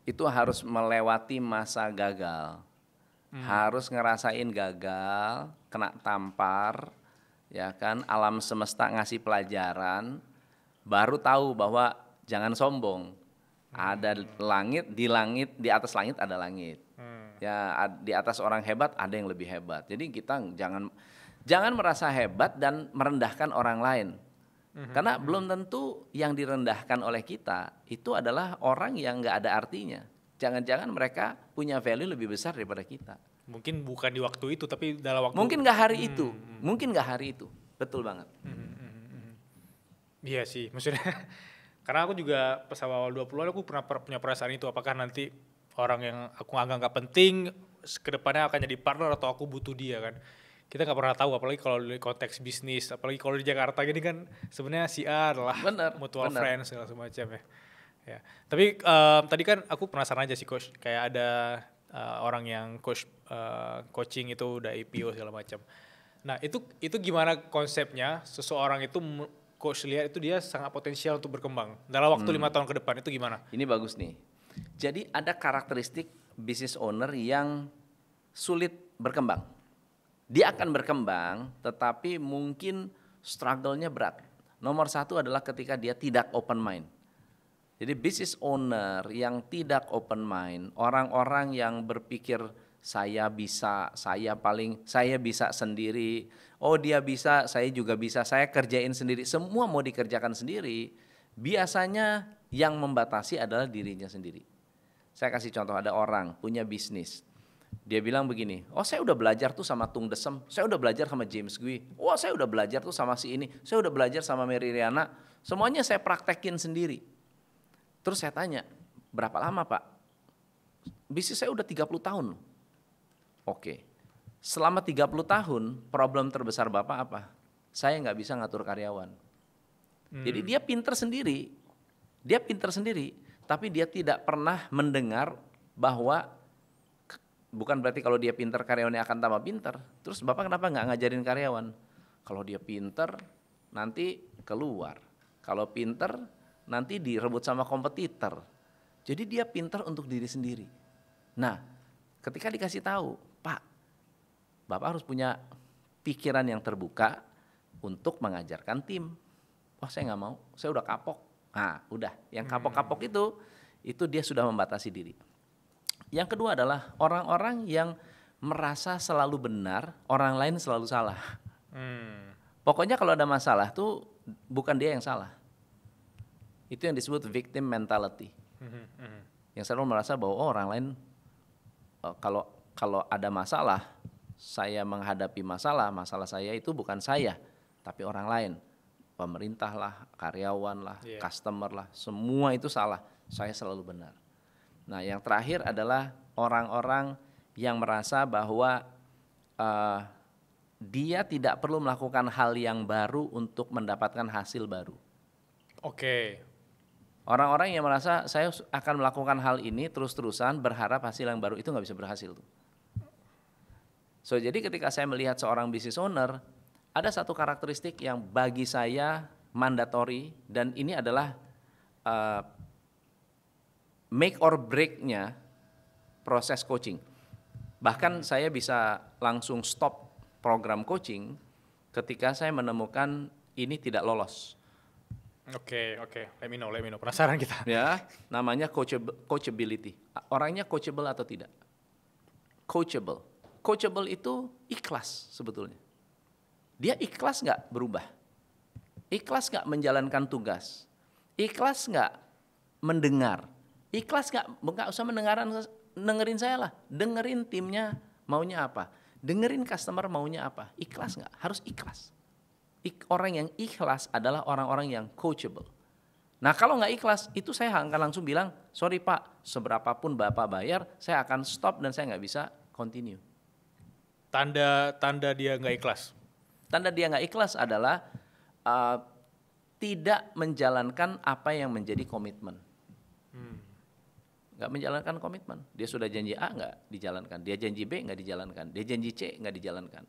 Itu harus melewati masa gagal. Harus ngerasain gagal, kena tampar, ya kan, alam semesta ngasih pelajaran, baru tahu bahwa jangan sombong. Ada langit, di atas langit ada langit. Ya, di atas orang hebat ada yang lebih hebat. Jadi kita jangan merasa hebat dan merendahkan orang lain. Karena belum tentu yang direndahkan oleh kita itu adalah orang yang nggak ada artinya. Jangan-jangan mereka punya value lebih besar daripada kita. Mungkin bukan di waktu itu, tapi dalam waktu. Mungkin nggak hari itu, mungkin nggak hari itu, betul banget. Iya sih, maksudnya karena aku juga pas awal 20-an aku pernah punya perasaan itu, apakah nanti orang yang aku anggap nggak penting kedepannya akan jadi partner atau aku butuh dia kan. Kita nggak pernah tahu, apalagi kalau di konteks bisnis, apalagi kalau di Jakarta gini kan sebenarnya si A adalah mutual friends segala semacam ya. Ya. Tapi tadi kan aku penasaran aja sih Coach, kayak ada orang yang coaching itu udah IPO segala macam. Nah itu gimana konsepnya seseorang itu Coach lihat itu dia sangat potensial untuk berkembang dalam waktu 5 tahun ke depan, itu gimana? Ini bagus nih. Jadi ada karakteristik business owner yang sulit berkembang. Dia akan berkembang tetapi mungkin struggle-nya berat. Nomor 1 adalah ketika dia tidak open mind. Jadi business owner yang tidak open mind, orang-orang yang berpikir saya bisa sendiri, oh dia bisa, saya juga bisa, saya kerjain sendiri, semua mau dikerjakan sendiri, biasanya yang membatasi adalah dirinya sendiri. Saya kasih contoh, ada orang punya bisnis, dia bilang begini, oh saya udah belajar tuh sama Tung Desem, saya udah belajar sama James Gui, oh saya udah belajar tuh sama si ini, saya udah belajar sama Mary Riana, semuanya saya praktekin sendiri. Terus saya tanya, berapa lama Pak? Bisnis saya udah 30 tahun. Oke, selama 30 tahun problem terbesar Bapak apa? Saya nggak bisa ngatur karyawan. Jadi dia pinter sendiri, tapi dia tidak pernah mendengar bahwa, bukan berarti kalau dia pinter karyawannya akan tambah pinter. Terus Bapak kenapa nggak ngajarin karyawan? Kalau dia pinter nanti keluar, kalau pinter nanti direbut sama kompetitor. Jadi dia pintar untuk diri sendiri. Nah, ketika dikasih tahu, Pak, Bapak harus punya pikiran yang terbuka untuk mengajarkan tim. Wah, saya nggak mau, saya udah kapok. Nah, udah, yang kapok-kapok itu dia sudah membatasi diri. Yang kedua adalah orang-orang yang merasa selalu benar, orang lain selalu salah. Pokoknya kalau ada masalah tuh bukan dia yang salah. Itu yang disebut victim mentality. Yang selalu merasa bahwa orang lain kalau ada masalah, saya menghadapi masalah saya itu bukan saya, tapi orang lain. Pemerintah lah, karyawan lah, customer lah, semua itu salah. Saya selalu benar. Nah, yang terakhir adalah orang-orang yang merasa bahwa dia tidak perlu melakukan hal yang baru untuk mendapatkan hasil baru. Oke. Orang-orang yang merasa saya akan melakukan hal ini terus-terusan berharap hasil yang baru, itu nggak bisa berhasil tuh. So jadi ketika saya melihat seorang business owner, ada satu karakteristik yang bagi saya mandatory dan ini adalah make or break-nya proses coaching. Bahkan saya bisa langsung stop program coaching ketika saya menemukan ini tidak lolos. Oke. Let me know. Penasaran kita. Ya, namanya coachability. Orangnya coachable atau tidak? Coachable. Coachable itu ikhlas sebetulnya. Dia ikhlas nggak berubah? Ikhlas nggak menjalankan tugas? Ikhlas nggak mendengar? Ikhlas nggak usah dengerin saya lah. Dengerin timnya maunya apa? Dengerin customer maunya apa? Ikhlas nggak? Harus ikhlas. Orang yang ikhlas adalah orang-orang yang coachable. Nah kalau nggak ikhlas, itu saya akan langsung bilang, sorry Pak, seberapapun Bapak bayar, saya akan stop dan saya nggak bisa continue. Tanda dia nggak ikhlas. Tanda dia nggak ikhlas adalah tidak menjalankan apa yang menjadi komitmen. Nggak menjalankan komitmen. Dia sudah janji A nggak dijalankan, dia janji B nggak dijalankan, dia janji C nggak dijalankan.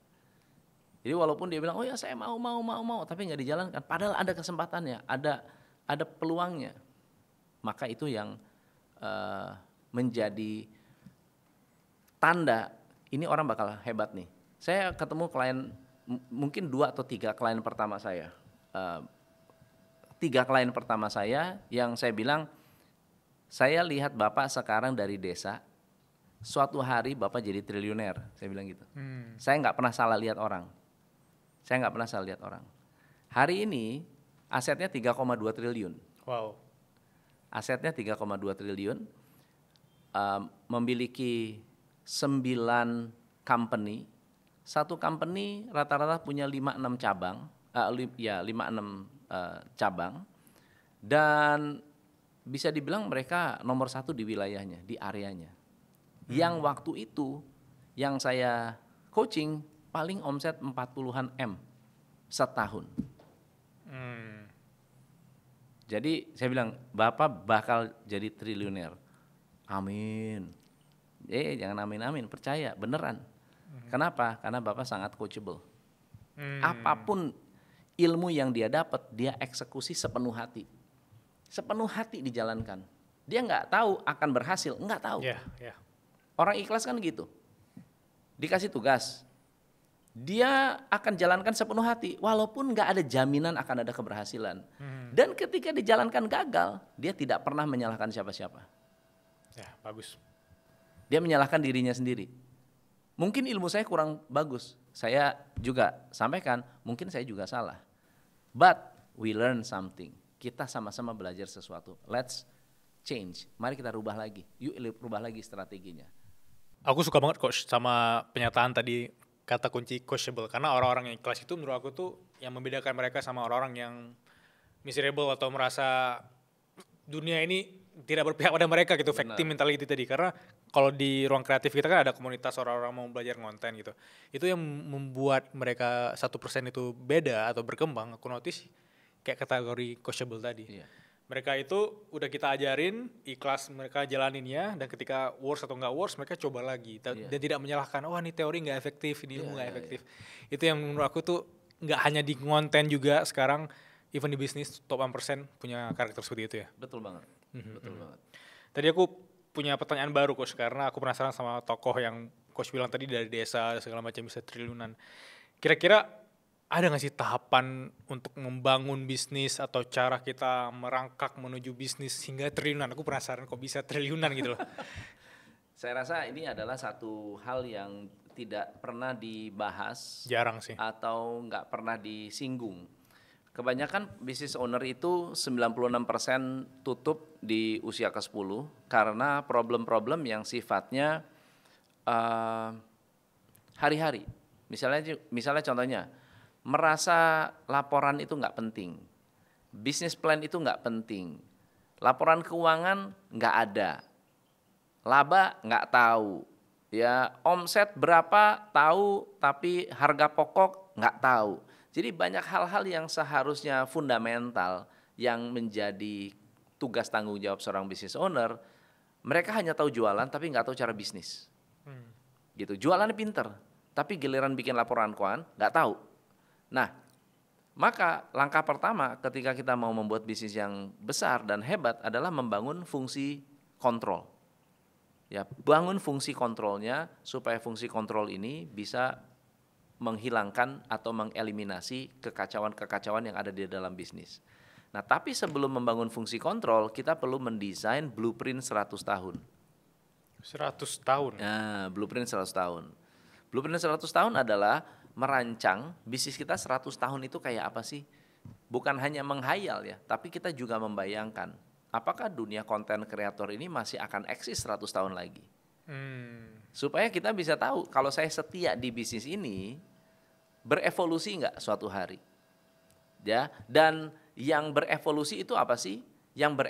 Jadi walaupun dia bilang, oh ya saya mau, tapi nggak dijalankan. Padahal ada kesempatannya, ada peluangnya. Maka itu yang menjadi tanda ini orang bakal hebat nih. Saya ketemu klien, mungkin 2 atau 3 klien pertama saya. 3 klien pertama saya yang saya bilang, saya lihat Bapak sekarang dari desa, suatu hari Bapak jadi triliuner. Saya bilang gitu. Saya nggak pernah salah lihat orang. Hari ini asetnya 3,2 triliun. Wow. Asetnya 3,2 triliun, memiliki 9 company. Satu company rata-rata punya 5-6 cabang, 5-6 cabang. Dan bisa dibilang mereka nomor 1 di wilayahnya, di areanya. Yang waktu itu yang saya coaching paling omset 40-an M setahun. Jadi saya bilang, Bapak bakal jadi triliuner. Amin. Jangan amin-amin, percaya, beneran. Kenapa? Karena Bapak sangat coachable. Apapun ilmu yang dia dapat, dia eksekusi sepenuh hati. Sepenuh hati dijalankan. Dia nggak tahu akan berhasil, nggak tahu. Orang ikhlas kan gitu. Dikasih tugas, dia akan jalankan sepenuh hati, walaupun nggak ada jaminan akan ada keberhasilan. Dan ketika dijalankan gagal, dia tidak pernah menyalahkan siapa-siapa. Ya, bagus. Dia menyalahkan dirinya sendiri. Mungkin ilmu saya kurang bagus. Saya juga sampaikan, mungkin saya juga salah. But we learn something. Kita sama-sama belajar sesuatu. Let's change. Mari kita rubah lagi. Yuk rubah lagi strateginya. Aku suka banget Coach sama pernyataan tadi kata kunci coachable. Karena orang-orang yang ikhlas itu menurut aku tuh yang membedakan mereka sama orang-orang yang miserable atau merasa dunia ini tidak berpihak pada mereka gitu, victim mentality tadi. Karena kalau di ruang kreatif kita kan ada komunitas orang-orang mau belajar konten gitu. Itu yang membuat mereka 1% itu beda atau berkembang. Aku notice kayak kategori coachable tadi. Mereka itu udah kita ajarin, ikhlas mereka jalaninnya, dan ketika worse atau nggak worse mereka coba lagi. Dan tidak menyalahkan, oh ini teori nggak efektif, ini ilmu nggak efektif. Itu yang menurut aku tuh nggak hanya di konten juga sekarang, even di bisnis top 1% punya karakter seperti itu ya. Betul banget. Betul banget. Tadi aku punya pertanyaan baru Coach, karena aku penasaran sama tokoh yang Coach bilang tadi dari desa segala macam bisa triliunan. Kira-kira ada nggak sih tahapan untuk membangun bisnis atau cara kita merangkak menuju bisnis hingga triliunan? Aku penasaran kok bisa triliunan gitu loh. Saya rasa ini adalah satu hal yang tidak pernah dibahas. Jarang sih. Atau nggak pernah disinggung. Kebanyakan business owner itu 96% tutup di usia ke-10 karena problem-problem yang sifatnya hari-hari. Misalnya contohnya, merasa laporan itu nggak penting, bisnis plan itu nggak penting, laporan keuangan nggak ada, laba nggak tahu, ya omset berapa tahu tapi harga pokok nggak tahu. Jadi banyak hal-hal yang seharusnya fundamental yang menjadi tugas tanggung jawab seorang business owner, mereka hanya tahu jualan tapi nggak tahu cara bisnis. Gitu, jualannya pinter, tapi giliran bikin laporan keuangan nggak tahu. Nah, maka langkah pertama ketika kita mau membuat bisnis yang besar dan hebat adalah membangun fungsi kontrol. Ya, bangun fungsi kontrolnya supaya fungsi kontrol ini bisa menghilangkan atau mengeliminasi kekacauan-kekacauan yang ada di dalam bisnis. Nah, tapi sebelum membangun fungsi kontrol, kita perlu mendesain blueprint 100 tahun. 100 tahun? Nah, blueprint 100 tahun. Blueprint 100 tahun adalah merancang bisnis kita 100 tahun itu kayak apa sih? Bukan hanya menghayal ya, tapi kita juga membayangkan apakah dunia konten kreator ini masih akan eksis 100 tahun lagi. Supaya kita bisa tahu kalau saya setia di bisnis ini, berevolusi nggak suatu hari. Ya, dan yang berevolusi itu apa sih? Yang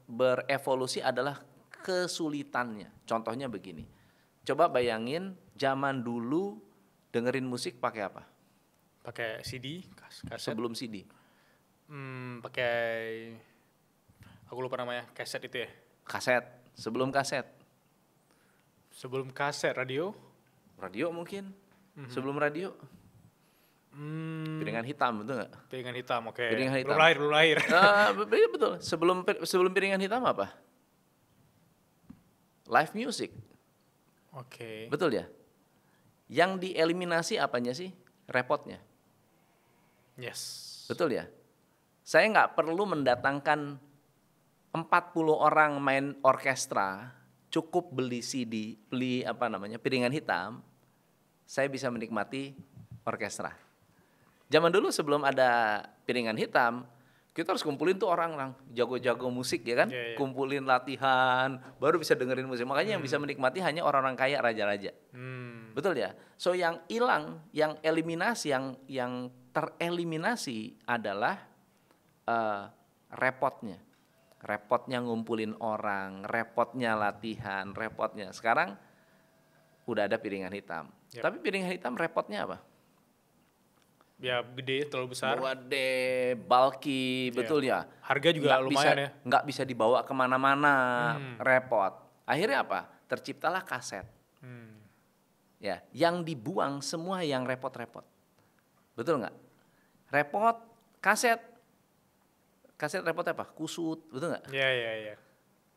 berevolusi adalah kesulitannya. Contohnya begini. Coba bayangin zaman dulu dengerin musik pakai apa? Pakai CD, kaset. Sebelum CD. Pakai, aku lupa namanya, kaset itu ya. Kaset, sebelum kaset. Sebelum kaset, radio. Radio mungkin. Sebelum radio. Piringan hitam, betul nggak? Piringan hitam, oke. Piringan hitam. Belum lahir. Betul. Sebelum piringan hitam apa? Live music. Oke. Betul ya? Yang dieliminasi apanya sih? Repotnya. Yes. Betul ya? Saya nggak perlu mendatangkan 40 orang main orkestra, cukup beli CD, piringan hitam, saya bisa menikmati orkestra. Zaman dulu sebelum ada piringan hitam, kita harus kumpulin tuh orang-orang jago-jago musik ya kan, kumpulin latihan, baru bisa dengerin musik. Makanya yang bisa menikmati hanya orang-orang kaya, raja-raja. Betul ya? So yang hilang, yang eliminasi, yang tereliminasi adalah repotnya ngumpulin orang, repotnya latihan, repotnya. Sekarang udah ada piringan hitam. Tapi piringan hitam repotnya apa? Ya gede, terlalu besar. Gede, bulky, betul ya. Harga juga lumayan ya. Nggak bisa dibawa kemana-mana, repot. Akhirnya apa? Terciptalah kaset. Ya, yang dibuang semua yang repot-repot. Betul nggak? Repot, kaset. Kaset repot apa? Kusut, betul nggak? Iya.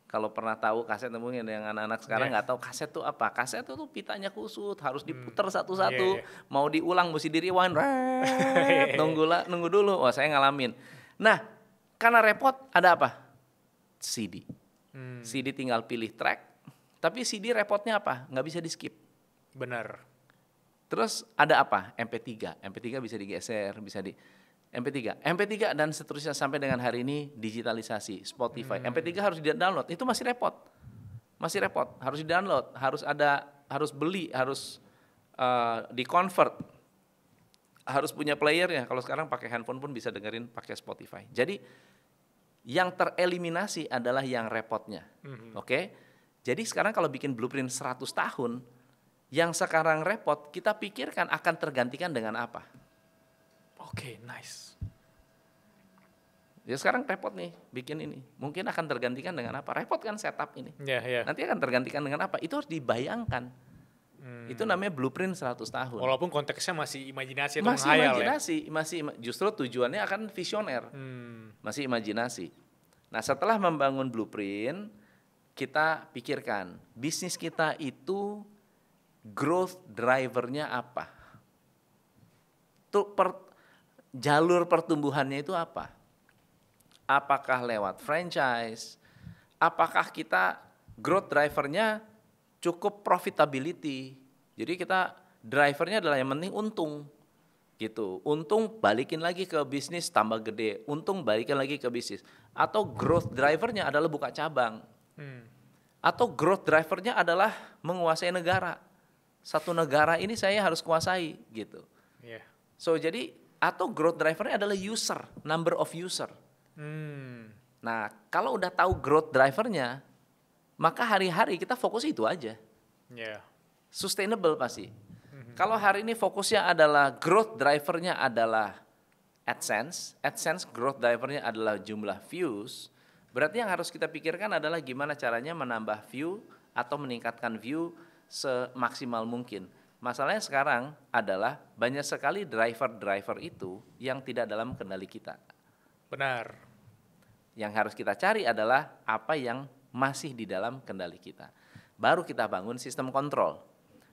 Kalau pernah tahu kaset, mungkin yang anak-anak sekarang nggak tahu kaset itu apa. Kaset itu pitanya kusut, harus diputer satu-satu. Mau diulang mesti di rewind. Nunggu dulu. Wah, saya ngalamin. Nah, karena repot ada apa? CD. CD tinggal pilih track. Tapi CD repotnya apa? Nggak bisa di skip. Benar. Terus ada apa? MP3. MP3 bisa digeser, bisa di MP3 dan seterusnya sampai dengan hari ini digitalisasi, Spotify. MP3 harus di-download, itu masih repot. Harus di-download, harus beli, harus di-convert. Harus punya playernya. Kalau sekarang pakai handphone pun bisa dengerin pakai Spotify. Jadi yang tereliminasi adalah yang repotnya. Oke? Jadi sekarang kalau bikin blueprint 100 tahun, yang sekarang repot kita pikirkan akan tergantikan dengan apa? Oke, nice. Ya sekarang repot nih bikin ini. Mungkin akan tergantikan dengan apa? Repot kan setup ini. Iya. Nanti akan tergantikan dengan apa? Itu harus dibayangkan. Itu namanya blueprint 100 tahun. Walaupun konteksnya masih imajinasi atau menghayal justru tujuannya akan visioner. Masih imajinasi. Nah, setelah membangun blueprint, kita pikirkan bisnis kita itu growth drivernya apa? Jalur pertumbuhannya itu apa? Apakah lewat franchise? Apakah kita growth drivernya cukup profitability? Jadi kita drivernya adalah yang penting untung. Gitu. Untung balikin lagi ke bisnis tambah gede, untung balikin lagi ke bisnis. Atau growth drivernya adalah buka cabang. Atau growth drivernya adalah menguasai negara. Satu negara ini saya harus kuasai gitu. So jadi atau growth drivernya adalah user, number of user. Nah, kalau udah tahu growth drivernya, maka hari-hari kita fokus itu aja. Sustainable pasti. Kalau hari ini fokusnya adalah growth drivernya adalah AdSense growth drivernya adalah jumlah views, berarti yang harus kita pikirkan adalah gimana caranya menambah view atau meningkatkan view semaksimal mungkin. masalahnya sekarang adalah banyak sekali driver-driver itu yang tidak dalam kendali kita. Benar. Yang harus kita cari adalah apa yang masih di dalam kendali kita. Baru kita bangun sistem kontrol.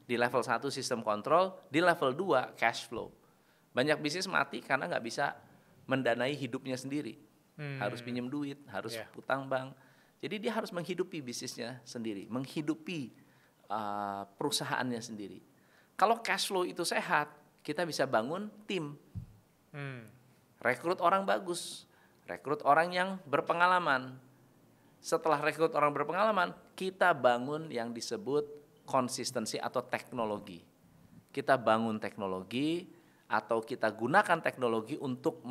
Di level 1 sistem kontrol, di level 2 cash flow. Banyak bisnis mati karena nggak bisa mendanai hidupnya sendiri. Harus pinjam duit, harus utang bank. Jadi dia harus menghidupi bisnisnya sendiri, menghidupi perusahaannya sendiri. Kalau cash flow itu sehat, kita bisa bangun tim. Rekrut orang bagus, rekrut orang yang berpengalaman. Setelah rekrut orang berpengalaman, kita bangun yang disebut konsistensi atau teknologi. Kita bangun teknologi atau kita gunakan teknologi untuk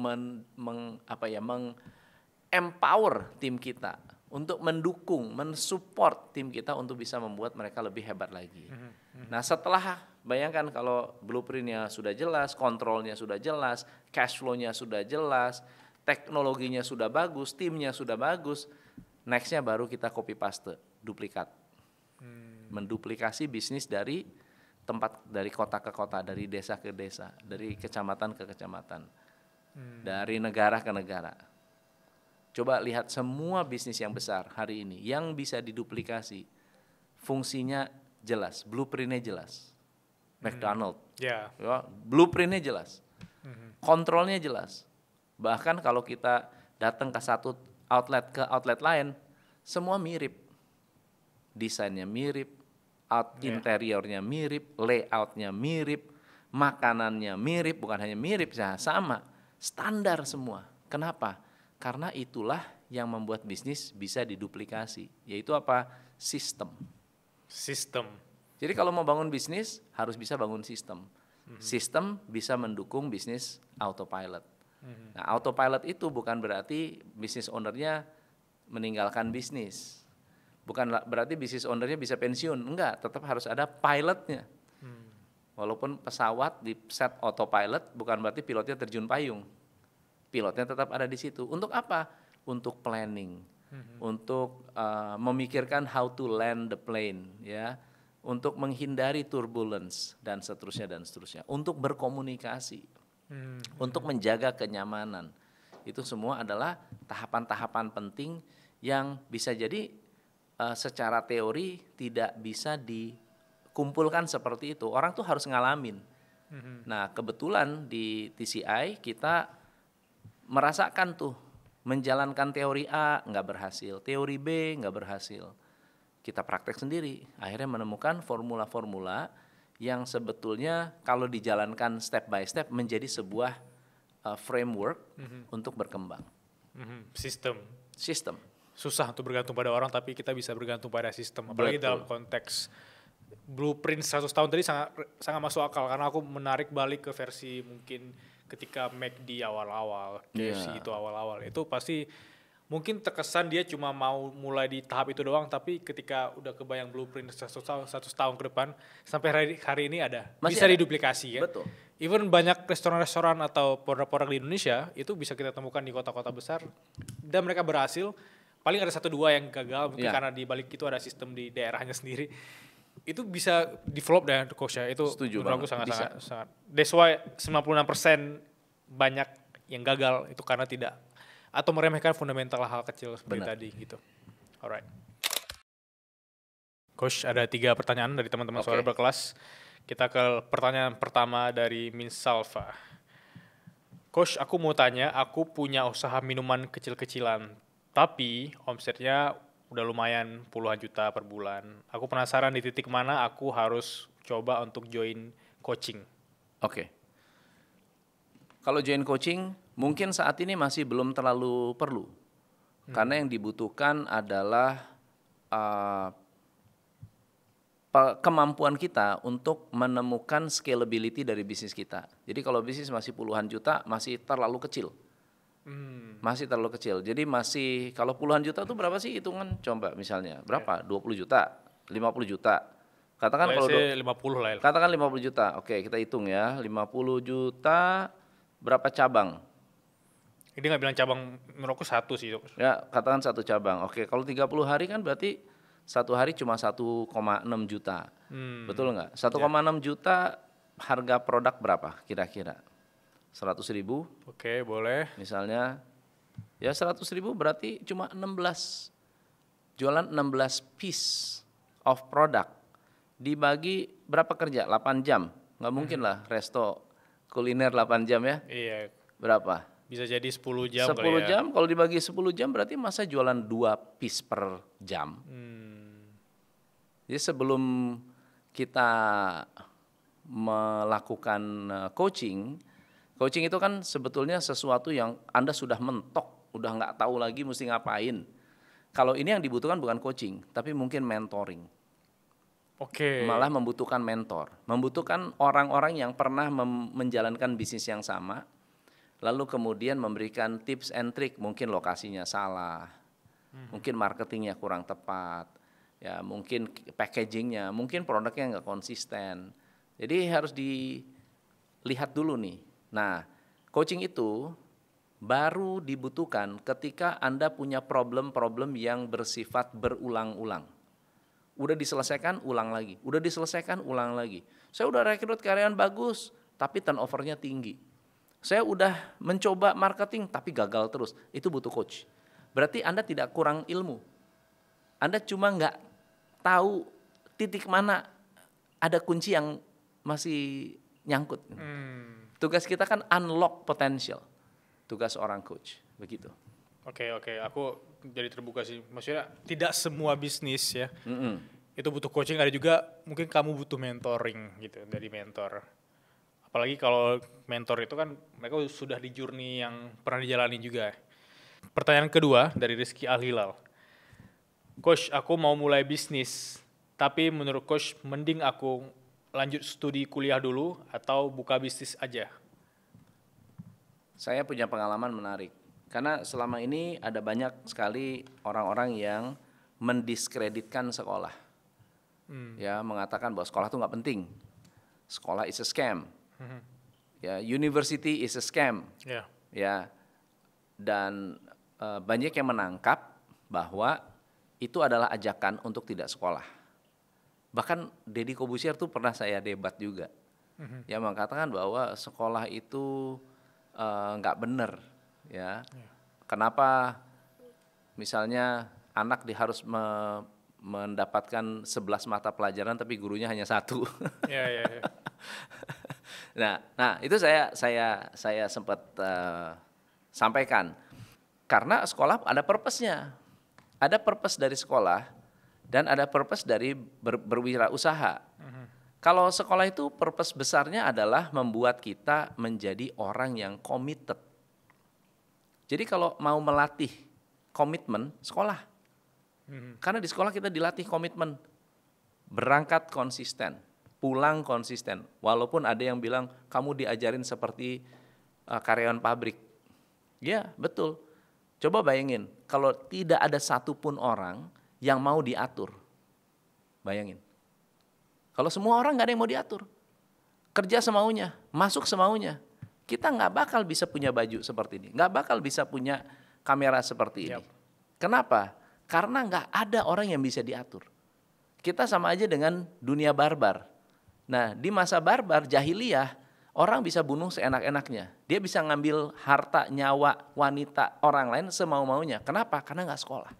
empower tim kita, untuk mendukung, mensupport tim kita untuk bisa membuat mereka lebih hebat lagi. Nah setelah, bayangkan kalau blueprintnya sudah jelas, kontrolnya sudah jelas, cash flow-nya sudah jelas, teknologinya sudah bagus, timnya sudah bagus, nextnya baru kita copy paste, duplikat. Menduplikasi bisnis dari tempat, dari kota ke kota, dari desa ke desa, dari kecamatan ke kecamatan, dari negara ke negara. Coba lihat semua bisnis yang besar hari ini yang bisa diduplikasi, fungsinya jelas, blueprintnya jelas. McDonald, ya, blueprintnya jelas, kontrolnya jelas. Bahkan kalau kita datang ke satu outlet ke outlet lain, semua mirip, desainnya mirip, interiornya mirip, layoutnya mirip, makanannya mirip, bukan hanya mirip, sama, standar semua. Kenapa? Karena itulah yang membuat bisnis bisa diduplikasi, yaitu apa? Sistem. Jadi kalau mau bangun bisnis harus bisa bangun sistem. Sistem bisa mendukung bisnis autopilot. Nah, autopilot itu bukan berarti bisnis ownernya meninggalkan bisnis. Bukan berarti bisnis ownernya bisa pensiun, enggak, tetap harus ada pilotnya. Walaupun pesawat di set autopilot bukan berarti pilotnya terjun payung. Pilotnya tetap ada di situ. Untuk apa? Untuk planning, untuk memikirkan how to land the plane, ya, untuk menghindari turbulence dan seterusnya, untuk berkomunikasi, untuk menjaga kenyamanan. Itu semua adalah tahapan-tahapan penting yang bisa jadi secara teori tidak bisa dikumpulkan seperti itu. Orang tuh harus ngalamin. Nah, kebetulan di TCI kita merasakan tuh, menjalankan teori A nggak berhasil, teori B nggak berhasil. Kita praktek sendiri, akhirnya menemukan formula-formula yang sebetulnya kalau dijalankan step by step menjadi sebuah framework untuk berkembang. Sistem. Susah untuk bergantung pada orang, tapi kita bisa bergantung pada sistem. Apalagi dalam konteks blueprint 100 tahun tadi sangat masuk akal, karena aku menarik balik ke versi mungkin ketika McD awal-awal, KFC itu awal-awal, itu pasti mungkin terkesan dia cuma mau mulai di tahap itu doang, tapi ketika udah kebayang blueprint 100 tahun ke depan, sampai hari ini bisa diduplikasi ya. Betul. Even banyak restoran-restoran atau produk-produk di Indonesia itu bisa kita temukan di kota-kota besar dan mereka berhasil. Paling ada 1-2 yang gagal mungkin karena di balik itu ada sistem di daerahnya sendiri. Itu bisa develop deh Coach ya. Itu menurut aku sangat. That's why 96% banyak yang gagal itu karena tidak atau meremehkan fundamental hal kecil seperti tadi gitu. Alright. Coach, ada 3 pertanyaan dari teman-teman suara berkelas. Kita ke pertanyaan pertama dari Minsalva. Coach, aku mau tanya, aku punya usaha minuman kecil-kecilan, tapi omsetnya udah lumayan puluhan juta per bulan. Aku penasaran di titik mana aku harus coba untuk join coaching. Oke. Kalau join coaching mungkin saat ini masih belum terlalu perlu. Karena yang dibutuhkan adalah kemampuan kita untuk menemukan scalability dari bisnis kita. Jadi kalau bisnis masih puluhan juta masih terlalu kecil. Masih terlalu kecil. Jadi masih, kalau puluhan juta itu berapa sih hitungan? Coba misalnya, berapa? 20 juta, 50 juta. Katakan kalau 50 lah ya. Katakan 50 juta. Oke, kita hitung ya. 50 juta berapa cabang? Ini nggak bilang cabang, menurutku 1 sih. Ya, katakan 1 cabang. Oke, kalau 30 hari kan berarti satu hari cuma 1,6 juta. Betul nggak? 1,6 juta harga produk berapa kira-kira? 100.000. Oke, boleh. Misalnya, ya 100.000 berarti cuma 16. Jualan 16 piece of product. Dibagi berapa kerja? 8 jam. Nggak mungkin lah resto kuliner 8 jam ya. Iya. Berapa? Bisa jadi 10 jam 10 kali ya. jam, kalau dibagi 10 jam berarti masa jualan 2 piece per jam. Jadi sebelum kita melakukan coaching itu kan sebetulnya sesuatu yang Anda sudah mentok, udah nggak tahu lagi mesti ngapain. Kalau ini yang dibutuhkan bukan coaching, tapi mungkin mentoring. Oke. Malah membutuhkan mentor, membutuhkan orang-orang yang pernah menjalankan bisnis yang sama, lalu kemudian memberikan tips and trick, mungkin lokasinya salah, mungkin marketingnya kurang tepat, ya mungkin packagingnya, mungkin produknya nggak konsisten. Jadi harus dilihat dulu nih. Nah, coaching itu baru dibutuhkan ketika Anda punya problem-problem yang bersifat berulang-ulang. Udah diselesaikan, ulang lagi. Udah diselesaikan, ulang lagi. Saya udah rekrut karyawan bagus, tapi turnover-nya tinggi. Saya udah mencoba marketing, tapi gagal terus. Itu butuh coach. Berarti Anda tidak kurang ilmu. Anda cuma nggak tahu titik mana ada kunci yang masih nyangkut. Tugas kita kan unlock potential. Tugas orang coach, begitu. Oke, aku jadi terbuka sih. Maksudnya tidak semua bisnis ya, itu butuh coaching. Ada juga mungkin kamu butuh mentoring gitu, dari mentor. Apalagi kalau mentor itu kan mereka sudah di journey yang pernah dijalani juga. Pertanyaan kedua dari Rizky Al-Hilal. Coach, aku mau mulai bisnis, tapi menurut Coach mending aku lanjut studi kuliah dulu atau buka bisnis aja? Saya punya pengalaman menarik. Karena selama ini ada banyak sekali orang-orang yang mendiskreditkan sekolah. Ya, mengatakan bahwa sekolah itu nggak penting. Sekolah is a scam. Ya, university is a scam. Ya, dan banyak yang menangkap bahwa itu adalah ajakan untuk tidak sekolah. Bahkan Deddy Corbuzier tuh pernah saya debat juga. Yang mengatakan bahwa sekolah itu nggak benar. Ya, kenapa misalnya anak harus mendapatkan 11 mata pelajaran tapi gurunya hanya 1. Nah itu saya sempat sampaikan karena sekolah ada purpose-nya, ada purpose dari sekolah dan ada purpose dari berwirausaha. Kalau sekolah itu purpose besarnya adalah membuat kita menjadi orang yang committed. Jadi kalau mau melatih komitmen, sekolah. Karena di sekolah kita dilatih komitmen. Berangkat konsisten, pulang konsisten. Walaupun ada yang bilang kamu diajarin seperti karyawan pabrik. Ya, betul. Coba bayangin, kalau tidak ada satupun orang yang mau diatur. Bayangin. Kalau semua orang nggak ada yang mau diatur. Kerja semaunya, masuk semaunya. Kita nggak bakal bisa punya baju seperti ini, nggak bakal bisa punya kamera seperti ini. Kenapa? Karena nggak ada orang yang bisa diatur. Kita sama aja dengan dunia barbar. Nah, di masa barbar, jahiliyah, orang bisa bunuh seenak-enaknya. Dia bisa ngambil harta, nyawa, wanita orang lain semau-maunya. Kenapa? Karena nggak sekolah.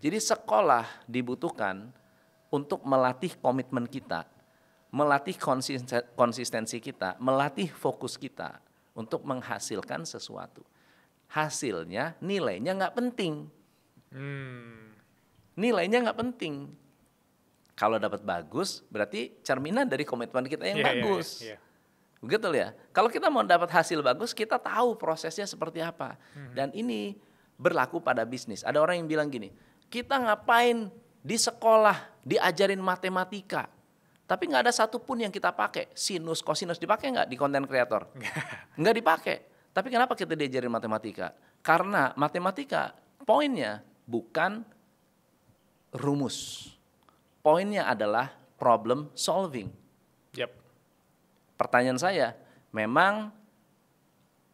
Jadi sekolah dibutuhkan untuk melatih komitmen kita, melatih konsistensi kita, melatih fokus kita untuk menghasilkan sesuatu. Hasilnya, nilainya nggak penting. Nilainya nggak penting. Kalau dapat bagus, berarti cerminan dari komitmen kita yang bagus. Begitu ya. Kalau kita mau dapat hasil bagus, kita tahu prosesnya seperti apa. Dan ini berlaku pada bisnis. Ada orang yang bilang gini, kita ngapain di sekolah diajarin matematika, tapi nggak ada satupun yang kita pakai. Sinus, kosinus dipakai nggak di konten kreator? Nggak dipakai. Tapi kenapa kita diajarin matematika? Karena matematika poinnya bukan rumus. Poinnya adalah problem solving. Pertanyaan saya, memang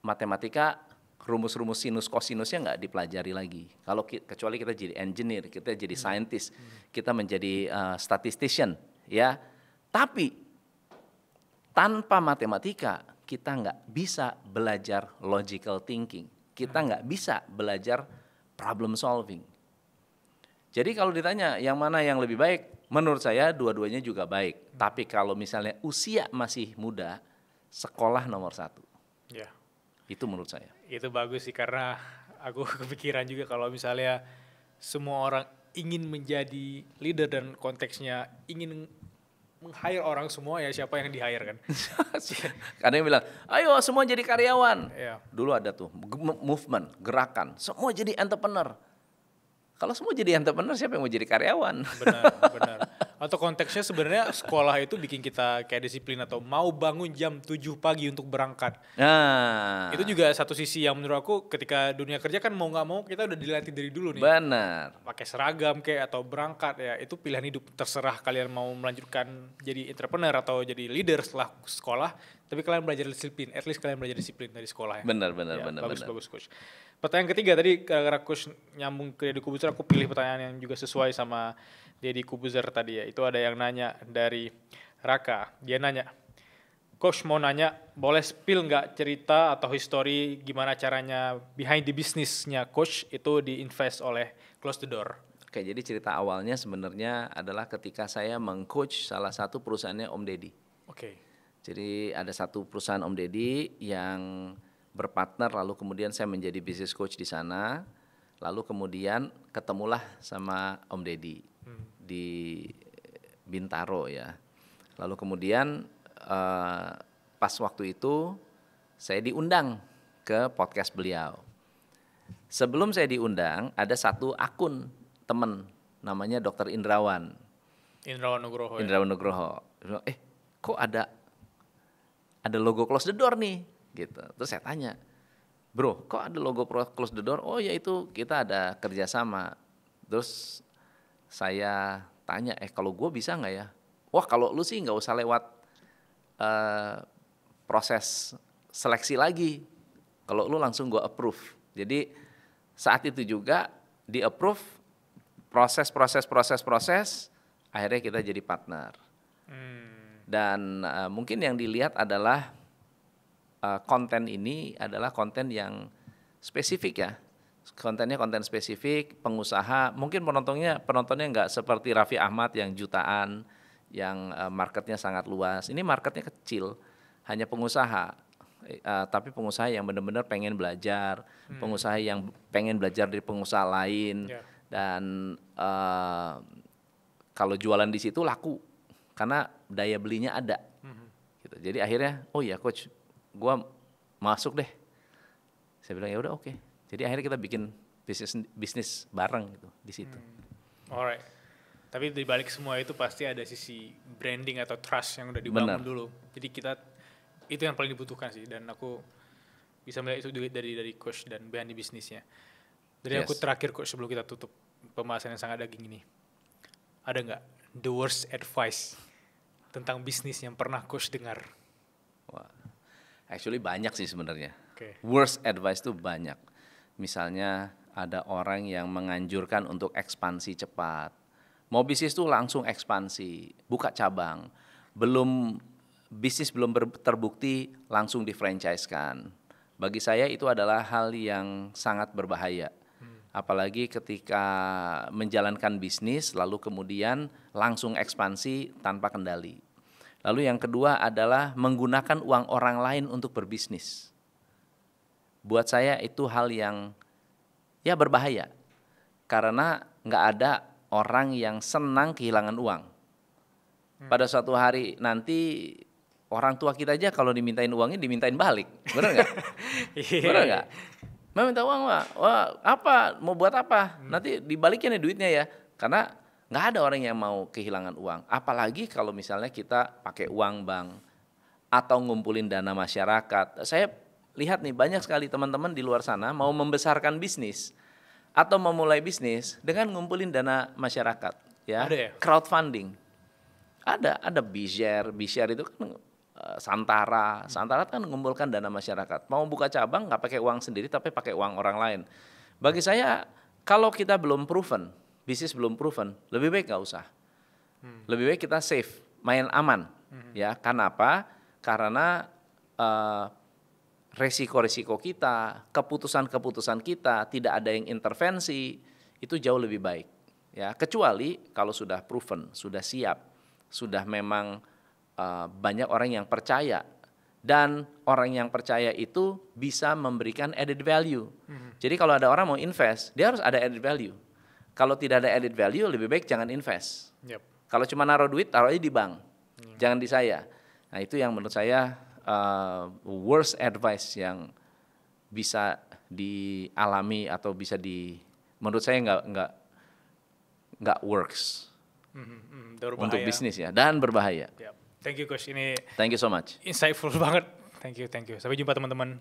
matematika rumus-rumus sinus kosinusnya nggak dipelajari lagi. Kalau kecuali kita jadi engineer, kita jadi scientist, kita menjadi statistician, ya. Tapi tanpa matematika kita nggak bisa belajar logical thinking, kita nggak bisa belajar problem solving. Jadi kalau ditanya yang mana yang lebih baik, menurut saya dua-duanya juga baik. Tapi kalau misalnya usia masih muda, sekolah nomor 1. Ya. Itu menurut saya. Itu bagus sih, karena aku kepikiran juga kalau misalnya semua orang ingin menjadi leader dan konteksnya ingin meng-hire orang semua, ya siapa yang di-hire kan? Ada yang bilang, ayo semua jadi karyawan. Ya. Dulu ada tuh movement, gerakan, semua jadi entrepreneur. Kalau semua jadi entrepreneur, siapa yang mau jadi karyawan? Benar. Atau konteksnya sebenarnya sekolah itu bikin kita kayak disiplin atau mau bangun jam 7 pagi untuk berangkat. Nah, Itu juga satu sisi yang menurut aku ketika dunia kerja kan mau nggak mau kita udah dilatih dari dulu nih. benar. Pakai seragam kayak atau berangkat, ya itu pilihan hidup, terserah kalian mau melanjutkan jadi entrepreneur atau jadi leader setelah sekolah, tapi kalian belajar disiplin, at least kalian belajar disiplin dari sekolah ya. Benar. Bagus coach. Pertanyaan ketiga tadi, gara-gara coach nyambung ke Deddy Kubuzer, aku pilih pertanyaan yang juga sesuai sama Deddy Kubuzer tadi ya. Itu ada yang nanya dari Raka, dia nanya, coach mau nanya, boleh spill nggak cerita atau history gimana caranya behind the business-nya coach itu diinvest oleh Close the Door? Oke, jadi cerita awalnya sebenarnya adalah ketika saya meng-coach salah satu perusahaannya Om Deddy. Oke. Jadi ada satu perusahaan Om Deddy yang berpartner, lalu kemudian saya menjadi business coach di sana, lalu kemudian ketemulah sama Om Deddy di Bintaro ya. Lalu kemudian pas waktu itu saya diundang ke podcast beliau. Sebelum saya diundang, ada satu akun teman namanya Dr. Indrawan. Indrawan Nugroho. Indrawan Nugroho. Kok ada logo Close the Door nih, gitu. Terus saya tanya, bro, kok ada logo Close the Door? Oh ya itu kita ada kerjasama. Terus saya tanya, kalau gue bisa nggak ya? Wah kalau lu sih nggak usah lewat proses seleksi lagi. Kalau lu langsung gue approve. Jadi saat itu juga di approve, proses, akhirnya kita jadi partner. Dan mungkin yang dilihat adalah konten ini adalah konten yang spesifik ya. Kontennya konten spesifik, pengusaha, mungkin penontonnya nggak seperti Raffi Ahmad yang jutaan, yang marketnya sangat luas. Ini marketnya kecil, hanya pengusaha. Tapi pengusaha yang benar-benar pengen belajar, pengusaha yang pengen belajar dari pengusaha lain. Dan kalau jualan di situ laku, karena daya belinya ada. Gitu. Jadi akhirnya, oh ya coach, gue masuk deh. Saya bilang ya udah oke. Jadi akhirnya kita bikin bisnis bareng gitu di situ. Alright. Tapi di balik semua itu pasti ada sisi branding atau trust yang udah dibangun dulu. Jadi itu yang paling dibutuhkan sih, dan aku bisa melihat itu dari coach dan behind the bisnisnya. Dari aku terakhir coach sebelum kita tutup pembahasan yang sangat daging ini. Ada nggak the worst advice tentang bisnis yang pernah coach dengar? Wah, actually banyak sih sebenarnya. Okay. Worst advice tuh banyak. Misalnya ada orang yang menganjurkan untuk ekspansi cepat. Mau bisnis tuh langsung ekspansi, buka cabang. Bisnis belum terbukti langsung di-franchise-kan. Bagi saya itu adalah hal yang sangat berbahaya. Apalagi ketika menjalankan bisnis lalu kemudian langsung ekspansi tanpa kendali. Lalu yang kedua adalah menggunakan uang orang lain untuk berbisnis. Buat saya itu hal yang ya berbahaya. Karena nggak ada orang yang senang kehilangan uang. Pada suatu hari nanti orang tua kita aja kalau dimintain uangnya dimintain balik. Benar nggak? Benar nggak? Minta uang, wah apa, mau buat apa? Nanti dibalikin ya duitnya ya. Karena nggak ada orang yang mau kehilangan uang. Apalagi kalau misalnya kita pakai uang bank atau ngumpulin dana masyarakat. Saya lihat nih banyak sekali teman-teman di luar sana mau membesarkan bisnis atau memulai bisnis dengan ngumpulin dana masyarakat. Ya, ada ya? Crowdfunding. Ada B-share itu kan Santara. Santara kan mengumpulkan dana masyarakat. Mau buka cabang nggak pakai uang sendiri tapi pakai uang orang lain. Bagi saya kalau kita belum proven, bisnis belum proven, lebih baik nggak usah. Lebih baik kita safe, main aman. Ya, kenapa? Karena resiko-resiko kita, keputusan-keputusan kita tidak ada yang intervensi, itu jauh lebih baik. Ya, kecuali kalau sudah proven, sudah siap, sudah memang banyak orang yang percaya, dan orang yang percaya itu bisa memberikan added value. Jadi kalau ada orang mau invest, dia harus ada added value. Kalau tidak ada added value, lebih baik jangan invest. Kalau cuma naruh duit, taruh aja di bank, jangan di saya. Nah itu yang menurut saya worst advice yang bisa dialami atau bisa menurut saya nggak works untuk bisnis ya, dan berbahaya. Thank you Coach, ini thank you so much, insightful banget. Thank you. Sampai jumpa teman-teman.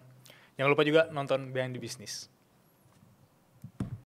Jangan lupa juga nonton Behind the Business.